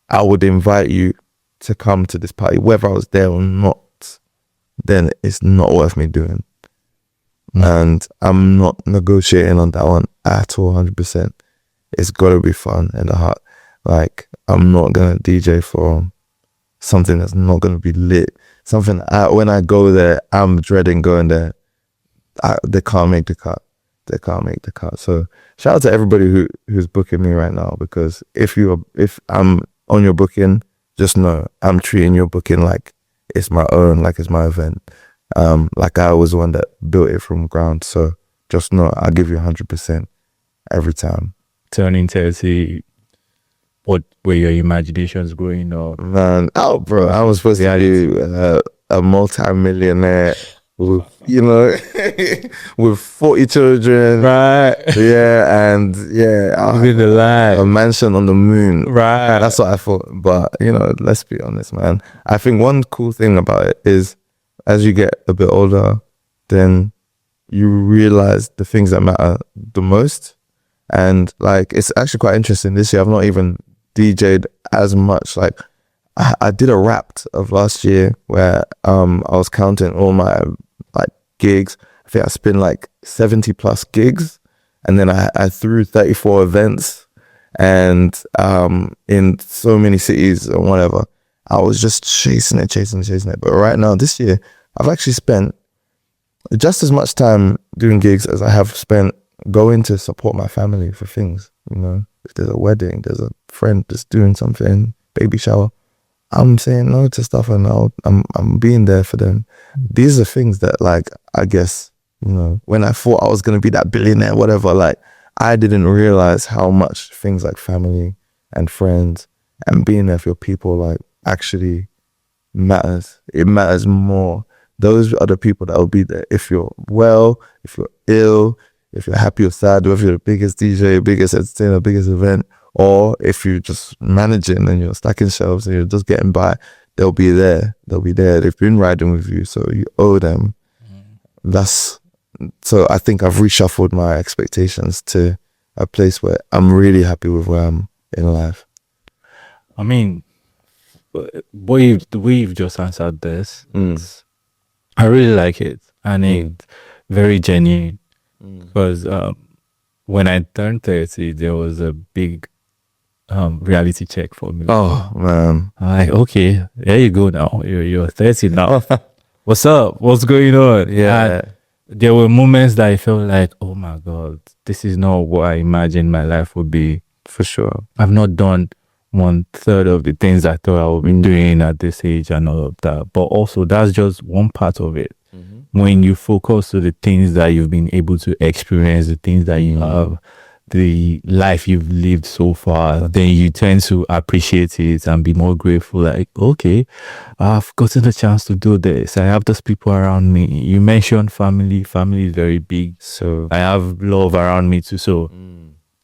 I would invite you to come to this party, whether I was there or not, then it's not worth me doing. And I'm not negotiating on that one at all. 100%. It's gotta be fun in the heart. Like, I'm not gonna DJ for something that's not going to be lit. Something when I go there, I'm dreading going there. They can't make the cut. So shout out to everybody who's booking me right now, because if I'm on your booking, just know I'm treating your booking like it's my own, like it's my event. Like I was the one that built it from ground. So just know I'll give you 100% every time. Turning 30. What were your imaginations growing up? Man, bro, I was supposed to be a multi-millionaire with, you know, with 40 children. Right. Yeah, and yeah, Living the life. A mansion on the moon. Right. That's what I thought. But, you know, let's be honest, man. I think one cool thing about it is, as you get a bit older, then you realize the things that matter the most. And like, it's actually quite interesting. This year, I've not even DJ'd as much. Like, I did a Wrapped of last year where I was counting all my like gigs. I think I spent like 70 plus gigs, and then I threw 34 events, and in so many cities or whatever. I was just chasing it. But right now, this year, I've actually spent just as much time doing gigs as I have spent going to support my family for things, you know. If there's a wedding, there's a friend that's doing something, baby shower, I'm saying no to stuff, and I'm being there for them. These are things that, like, I guess, you know, when I thought I was going to be that billionaire, whatever, like, I didn't realize how much things like family and friends and being there for your people, like, actually matters. It matters more. Those are the people that will be there if you're well, if you're ill, if you're happy or sad, whether you're the biggest DJ, biggest entertainer, biggest event, or if you're just managing and you're stacking shelves and you're just getting by, they'll be there. They'll be there. They've been riding with you, so you owe them. So I think I've reshuffled my expectations to a place where I'm really happy with where I'm in life. I mean, the way you've just answered this, I really like it, and it's very genuine. Because when I turned 30, there was a big reality check for me. Oh man, I'm like, okay, there you go now. You're 30 now. What's up? What's going on? Yeah. And there were moments that I felt like, oh my God, this is not what I imagined my life would be. for sure. I've not done 1/3 of the things I thought I would be doing at this age and all of that. But also, that's just one part of it. When you focus on the things that you've been able to experience, the things that you have, the life you've lived so far, then you tend to appreciate it and be more grateful. Like, okay, I've gotten the chance to do this. I have those people around me. You mentioned family. Family is very big. So I have love around me too. So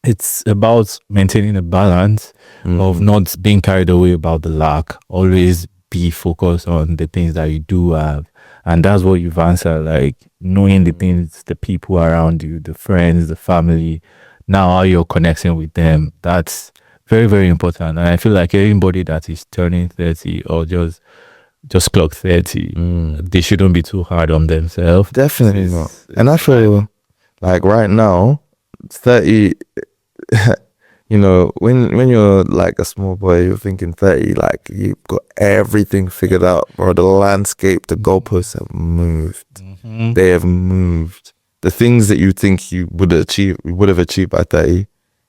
it's about maintaining a balance of not being carried away about the lack. Always be focused on the things that you do have. And that's what you've answered, like knowing the things, the people around you, the friends, the family, now how you're connecting with them. That's very, very important. And I feel like anybody that is turning 30 or just clock 30, they shouldn't be too hard on themselves. definitely not. And I feel like right now, 30, you know, when you're like a small boy, you're thinking 30, like you've got everything figured out, bro. The landscape, the goalposts have moved. They have moved. The things that you think you would have achieved by 30,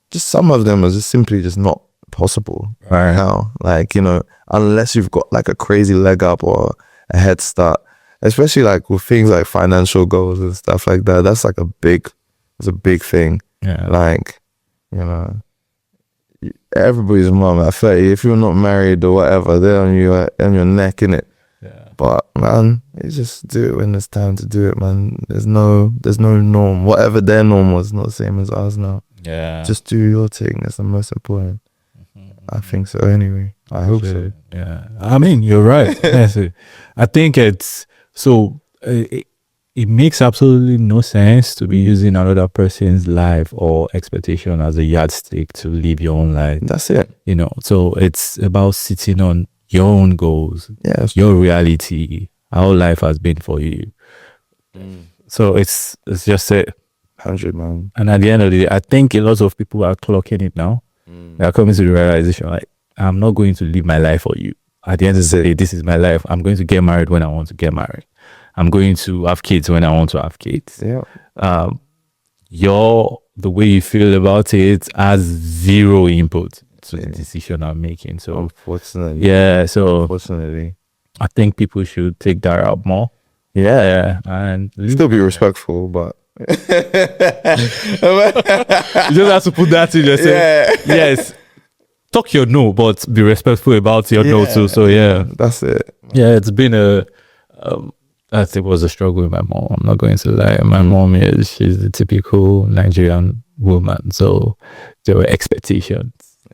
just some of them are just simply just not possible right now. Like, you know, unless you've got like a crazy leg up or a head start, especially like with things like financial goals and stuff like that. That's like it's a big thing. Yeah. Like, you know, everybody's mom at 30, if you're not married or whatever, they're on your neck, innit? Yeah. But man, you just do it when it's time to do it, man. There's no norm. Whatever their norm was, not the same as ours now. Yeah. Just do your thing. That's the most important. I think so anyway. I hope so. Yeah. I mean, you're right. Yes. I think it's so it makes absolutely no sense to be using another person's life or expectation as a yardstick to live your own life. That's it. You know, so it's about sitting on your own goals, your reality, how life has been for you. So it's just it. 100, man. And at the end of the day, I think a lot of people are clocking it now. They are coming to the realization, like, I'm not going to live my life for you. At the end of the day, this is my life. I'm going to get married when I want to get married. I'm going to have kids when I want to have kids. Yeah. The way you feel about it has zero input to the decision I'm making. So unfortunately. Yeah. So unfortunately. I think people should take that out more. Yeah. And still be respectful, but you just have to put that in yourself. Yeah. Yes. Talk your no, but be respectful about your no too. So yeah. That's it. Yeah, it's been it was a struggle with my mom. I'm not going to lie. My mom she's a typical Nigerian woman. So there were expectations.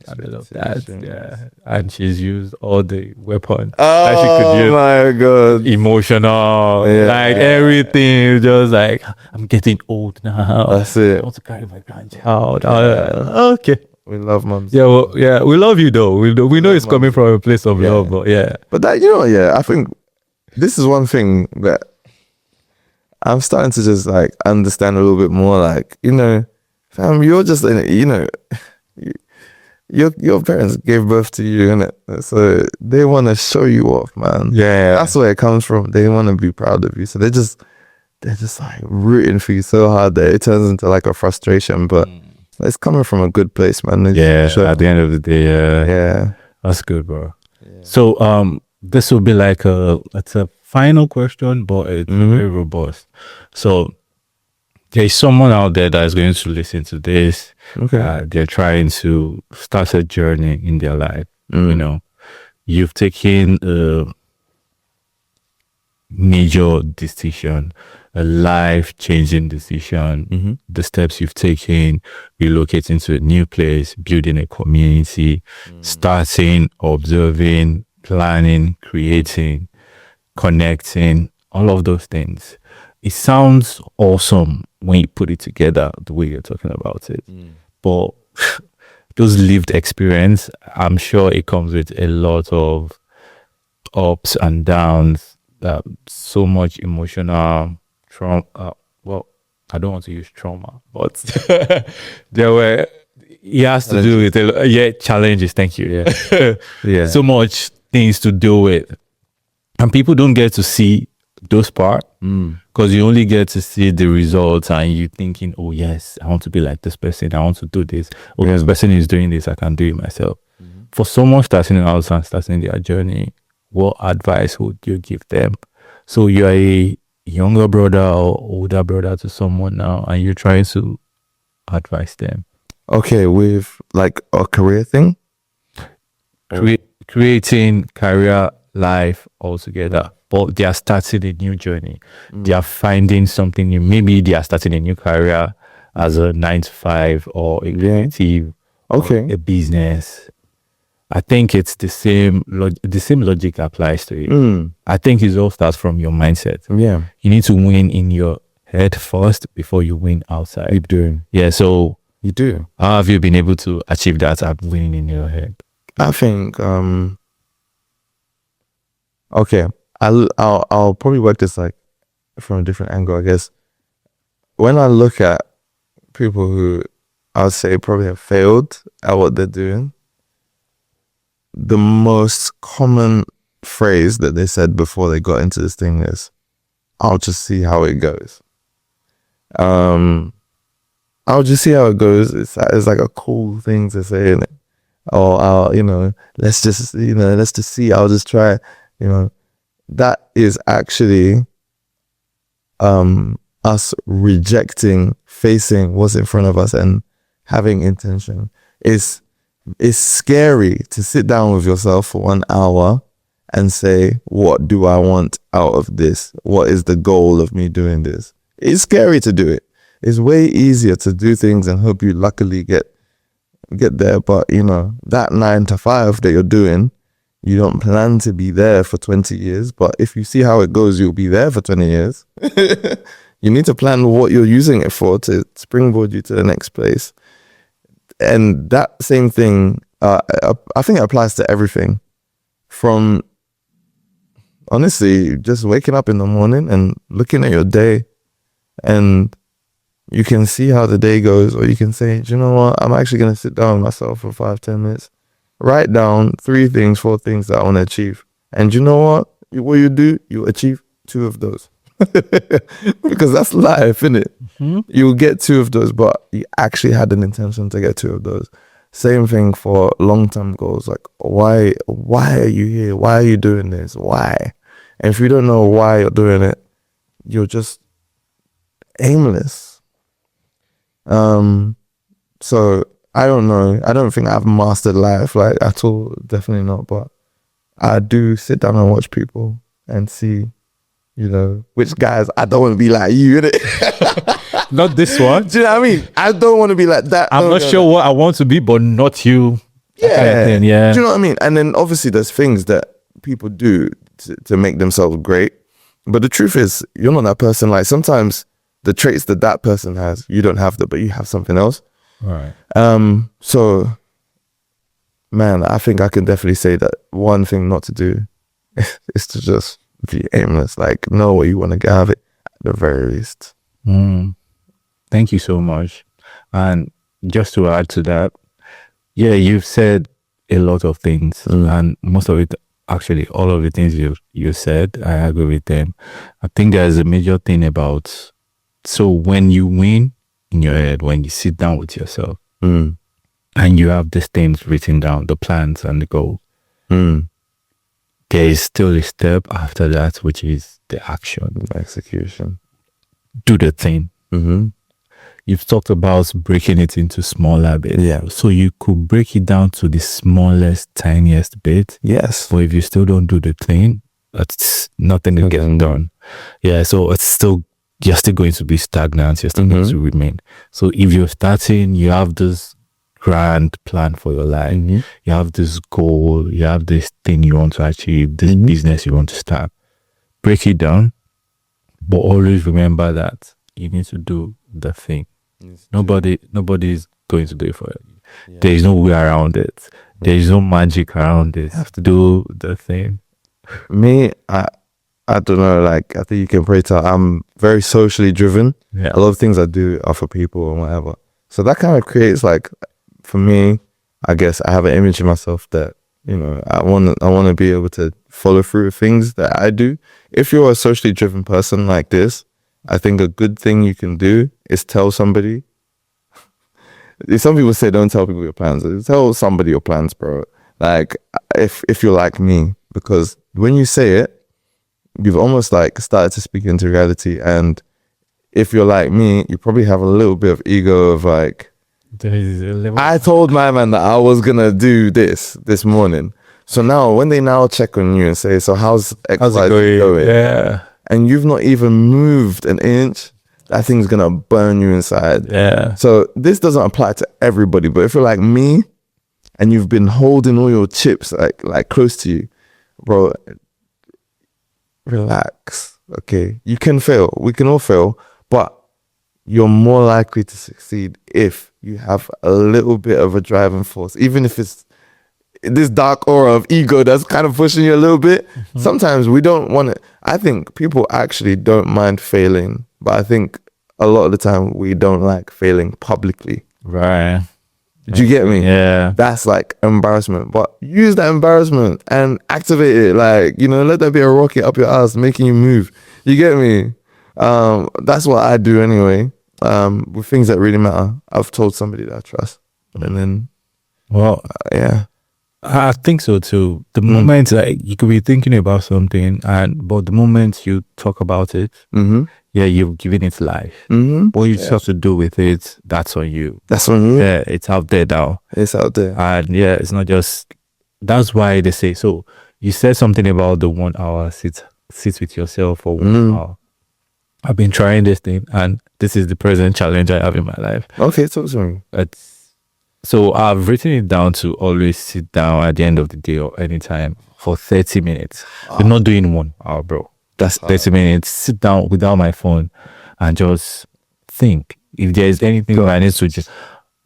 And I love that. Yeah. And she's used all the weapons that she could use. Oh my God. Emotional, like everything. Just like, I'm getting old now. That's it. I want to carry my grandchild. Okay. We love moms. Yeah, well, yeah, we love you though. We know it's coming from a place of love, but yeah. But that, you know, I think this is one thing that I'm starting to just like understand a little bit more. Like, you know, fam, you're just in it, you know, your parents gave birth to you, innit? So they want to show you off, man. Yeah. That's where it comes from. They want to be proud of you. So they're just like rooting for you so hard that it turns into like a frustration. But it's coming from a good place, man. At the end of the day, yeah. That's good, bro. Yeah. So this will be like it's a final question, but it's very robust. So there's someone out there that is going to listen to this. Okay. They're trying to start a journey in their life. You know, you've taken a major decision, a life-changing decision. The steps you've taken, relocating to a new place, building a community, starting, observing, planning, creating, connecting, all of those things. It sounds awesome when you put it together the way you're talking about it. But those lived experience, I'm sure it comes with a lot of ups and downs, so much emotional trauma. Well, I don't want to use trauma, but there were, it has to do with challenges. Thank you. Yeah. So much things to do with, and people don't get to see those parts because you only get to see the results, and you thinking, oh yes, I want to be like this person, I want to do this. Oh, this person is doing this, I can do it myself. For someone starting out and starting their journey, what advice would you give them? So you're a younger brother or older brother to someone now, and you're trying to advise them. Okay, with like a career thing? Creating career, life altogether, but they are starting a new journey. They are finding something new. Maybe they are starting a new career as a 9 to 5 or a creative, Okay. or a business. I think it's the same logic applies to it. I think it all starts from your mindset. Yeah. You need to win in your head first before you win outside. You do. Yeah, so You do. how have you been able to achieve that at winning in your head? I think okay, I'll probably work this like from a different angle, I guess. When I look at people who I'll say probably have failed at what they're doing, the most common phrase that they said before they got into this thing is, I'll just see how it goes. I'll just see how it goes. It's like a cool thing to say, innit? Or let's just see, I'll just try, that is actually us rejecting, facing what's in front of us and having intention. It's scary to sit down with yourself for 1 hour and say, what do I want out of this? What is the goal of me doing this? It's scary to do it. It's way easier to do things and hope you luckily get there. But that 9 to 5 that you're doing, you don't plan to be there for 20 years. But if you see how it goes, you'll be there for 20 years. You need to plan what you're using it for to springboard you to the next place. And that same thing, I think it applies to everything. From honestly, just waking up in the morning and looking at your day, and you can see how the day goes, or you can say, do you know what? I'm actually going to sit down with myself for 5-10 minutes, write down 3 things, 4 things that I want to achieve. And you know what? What you do, you achieve 2 of those. Because that's life, isn't it? You'll get 2 of those, but you actually had an intention to get 2 of those. Same thing for long-term goals. Like, why are you here? Why are you doing this? Why? And if you don't know why you're doing it, you're just aimless. So I don't know. I don't think I've mastered life like at all. Definitely not. But I do sit down and watch people and see, which guys I don't want to be like you, innit? Not this one. Do you know what I mean? I don't want to be like that. I'm not sure what I want to be, but not you. Yeah. Kind of thing, yeah. Do you know what I mean? And then obviously there's things that people do to make themselves great. But the truth is, you're not that person. Like sometimes the traits that person has, you don't have that, but you have something else. Right. So, man, I think I can definitely say that one thing not to do is to just be aimless. Like, know what you want to get out of it at the very least. Thank you so much. And just to add to that, yeah, you've said a lot of things, and most of it, actually, all of the things you said, I agree with them. I think there's a major thing about, so when you win in your head, when you sit down with yourself, and you have these things written down, the plans and the goals, there is still a step after that, which is the action, execution. do the thing. you've talked about breaking it into smaller bits. Yeah. So you could break it down to the smallest, tiniest bit. Yes. But if you still don't do the thing, that's nothing is getting done. Yeah. So it's still, you're still going to be stagnant. You're still going to remain. So if you're starting, you have this grand plan for your life. You have this goal. You have this thing you want to achieve, this business you want to start. Break it down. But always remember that you need to do the thing. Nobody's going to do it for you. Yeah. There is no way around it. There is no magic around it. You have to do the thing. Me, I don't know, like, I think you can pray tell I'm very socially driven. Yeah. A lot of things I do are for people and whatever. So that kind of creates, like, for me, I guess I have an image of myself that, you know, I want to be able to follow through with things that I do. If you're a socially driven person like this, I think a good thing you can do is tell somebody. Some people say don't tell people your plans. Tell somebody your plans, bro. Like, if you're like me, because when you say it, you've almost like started to speak into reality. And if you're like me, you probably have a little bit of ego of like, I told my man that I was gonna do this morning. So now when they now check on you and say, so how's XYZ going? Yeah. And you've not even moved an inch, that thing's gonna burn you inside. Yeah. So this doesn't apply to everybody, but if you're like me and you've been holding all your chips like close to you, bro, relax. Okay. You can fail. We can all fail, but you're more likely to succeed if you have a little bit of a driving force, even if it's this dark aura of ego that's kind of pushing you a little bit. Sometimes we don't want to. I think people actually don't mind failing, but I think a lot of the time we don't like failing publicly. Right. Do you get me? Yeah. That's like embarrassment, but use that embarrassment and activate it. Like, you know, let there be a rocket up your ass making you move. You get me? That's what I do anyway. With things that really matter, I've told somebody that I trust, and then, well, yeah, I think so too. The moment like you could be thinking about something, but the moment you talk about it, yeah, you've given it life. What you just have to do with it, that's on you. That's on you. Yeah, it's out there now. It's out there, and yeah, it's not just. That's why they say. So you said something about the 1 hour sit with yourself for 1 hour. I've been trying this thing, and this is the present challenge I have in my life. Okay, talk to me. So I've written it down to always sit down at the end of the day or anytime for 30 minutes. We're not doing 1 hour, bro. That's 30 minutes. Sit down without my phone and just think. If there is anything that I need to just,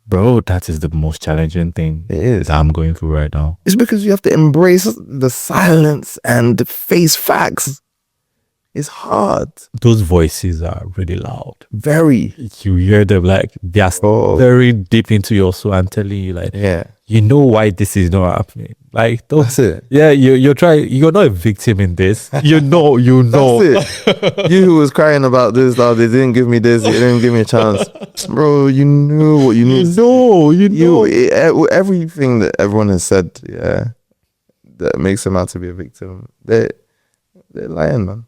bro, that is the most challenging thing that I'm going through right now. It's because you have to embrace the silence and face facts. It's hard. Those voices are really loud. Very. You hear them like they are very deep into your soul and telling you like, you know why this is not happening. Like that's it. Yeah, you're not a victim in this. You know. That's it. You who was crying about this, they didn't give me this, they didn't give me a chance. Bro, you knew what you knew. You know. Everything that everyone has said, that makes them out to be a victim. They're lying, man.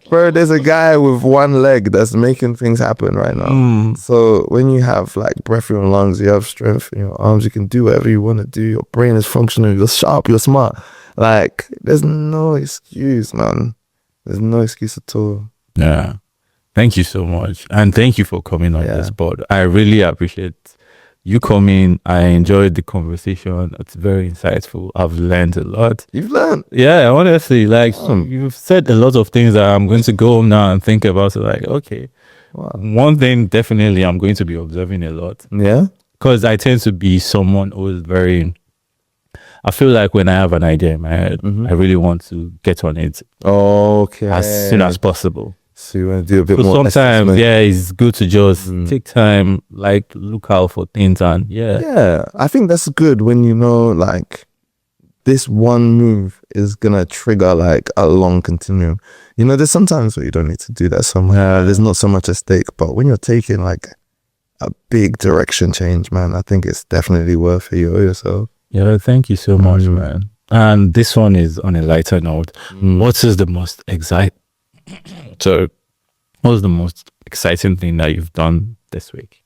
Bro, there's a guy with one leg that's making things happen right now. So when you have like breath in your lungs, you have strength in your arms, you can do whatever you want to do. Your brain is functional, you're sharp, you're smart. Like, there's no excuse, man. There's no excuse at all. Yeah. Thank you so much. And thank you for coming on this pod. I really appreciate you coming. I enjoyed the conversation. It's very insightful. I've learned a lot. You've learned? Yeah, honestly, like you've said a lot of things that I'm going to go home now and think about. Like, okay, one thing definitely I'm going to be observing a lot. Yeah, because I tend to be someone who is very. I feel like when I have an idea in my head, I really want to get on it. Okay, as soon as possible. So you want to do a bit more. Sometimes, it's good to just take time, like look out for things, and I think that's good when you know, like, this one move is gonna trigger like a long continuum. You know, there's sometimes where you don't need to do that somewhere. There's not so much at stake, but when you're taking like a big direction change, man, I think it's definitely worth it. You owe yourself. Yeah, thank you so much, man. And this one is on a lighter note. What is the most exciting? So, what's the most exciting thing that you've done this week?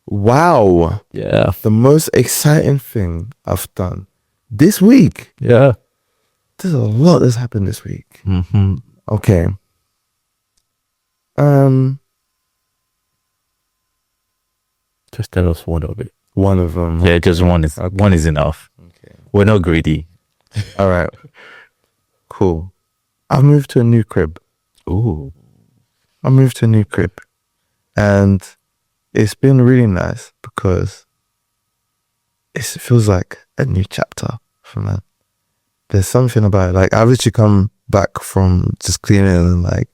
Wow. Yeah. The most exciting thing I've done this week. Yeah. There's a lot that's happened this week. Mm-hmm. Okay. Just tell us one of it. One of them. Yeah, just one is enough. Okay. We're not greedy. All right. Cool. I've moved to a new crib. Ooh. I moved to a new crib. And it's been really nice because it feels like a new chapter for me. There's something about it. Like, I've literally come back from just cleaning and like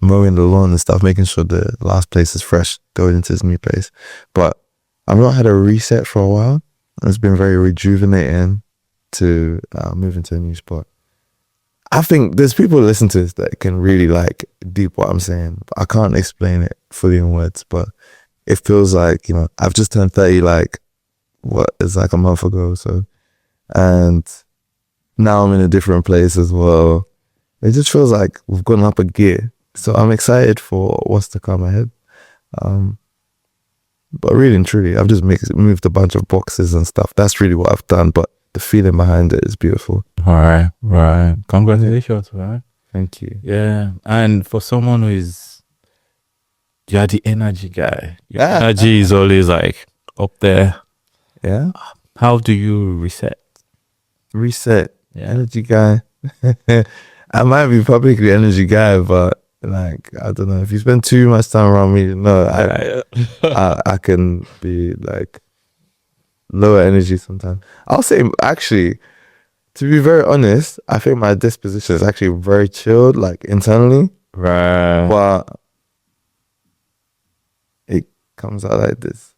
mowing the lawn and stuff, making sure the last place is fresh, going into this new place. But I've not had a reset for a while. It's been very rejuvenating to move into a new spot. I think there's people who listen to this that can really like deep what I'm saying. I can't explain it fully in words, but it feels like, you know, I've just turned 30 like it's like a month ago or so. And now I'm in a different place as well. It just feels like we've gone up a gear. So I'm excited for what's to come ahead. But really and truly, I've just moved a bunch of boxes and stuff. That's really what I've done. But the feeling behind it is beautiful. All right. Right. Congratulations, right? Thank you. Yeah. And for someone who is, you're the energy guy. Your energy is always like up there. Yeah. How do you reset? Reset. Yeah. Energy guy. I might be publicly energy guy, but like, I don't know. If you spend too much time around me, no, I can be like lower energy sometimes. I'll say, actually, to be very honest, I think my disposition is actually very chilled, like internally. Right. But it comes out like this.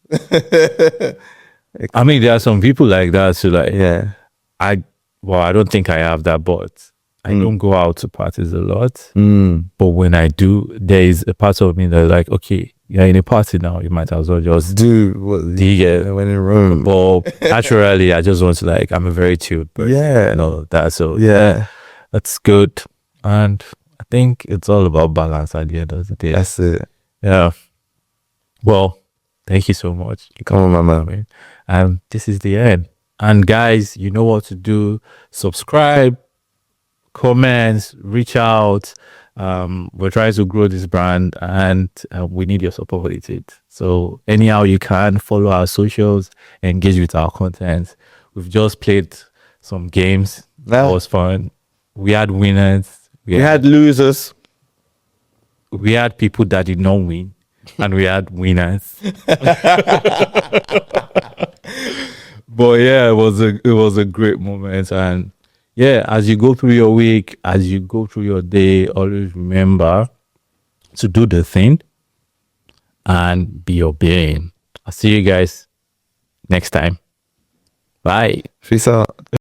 I mean, there are some people like that. So like, Yeah. I don't think I have that, but I don't go out to parties a lot. But when I do, there is a part of me that's like, okay, you're in a party now, you might as well just do what you get. when in Rome. But naturally, I just want to like, I'm a very chilled person. Yeah. And all of that. So Yeah. that's good. And I think it's all about balance at the end of the day. That's it. Yeah. Well, thank you so much. Come on, my man. And this is the end. And guys, you know what to do. Subscribe, comments, reach out. We're trying to grow this brand and we need your support with it. So anyhow you can, follow our socials, engage with our content. We've just played some games. That was fun. We had winners. We had losers. We had people that did not win. And we had winners. But yeah, it was a great moment. And yeah, as you go through your week, as you go through your day, always remember to do the thing and be obeying. I'll see you guys next time. Bye. Peace out.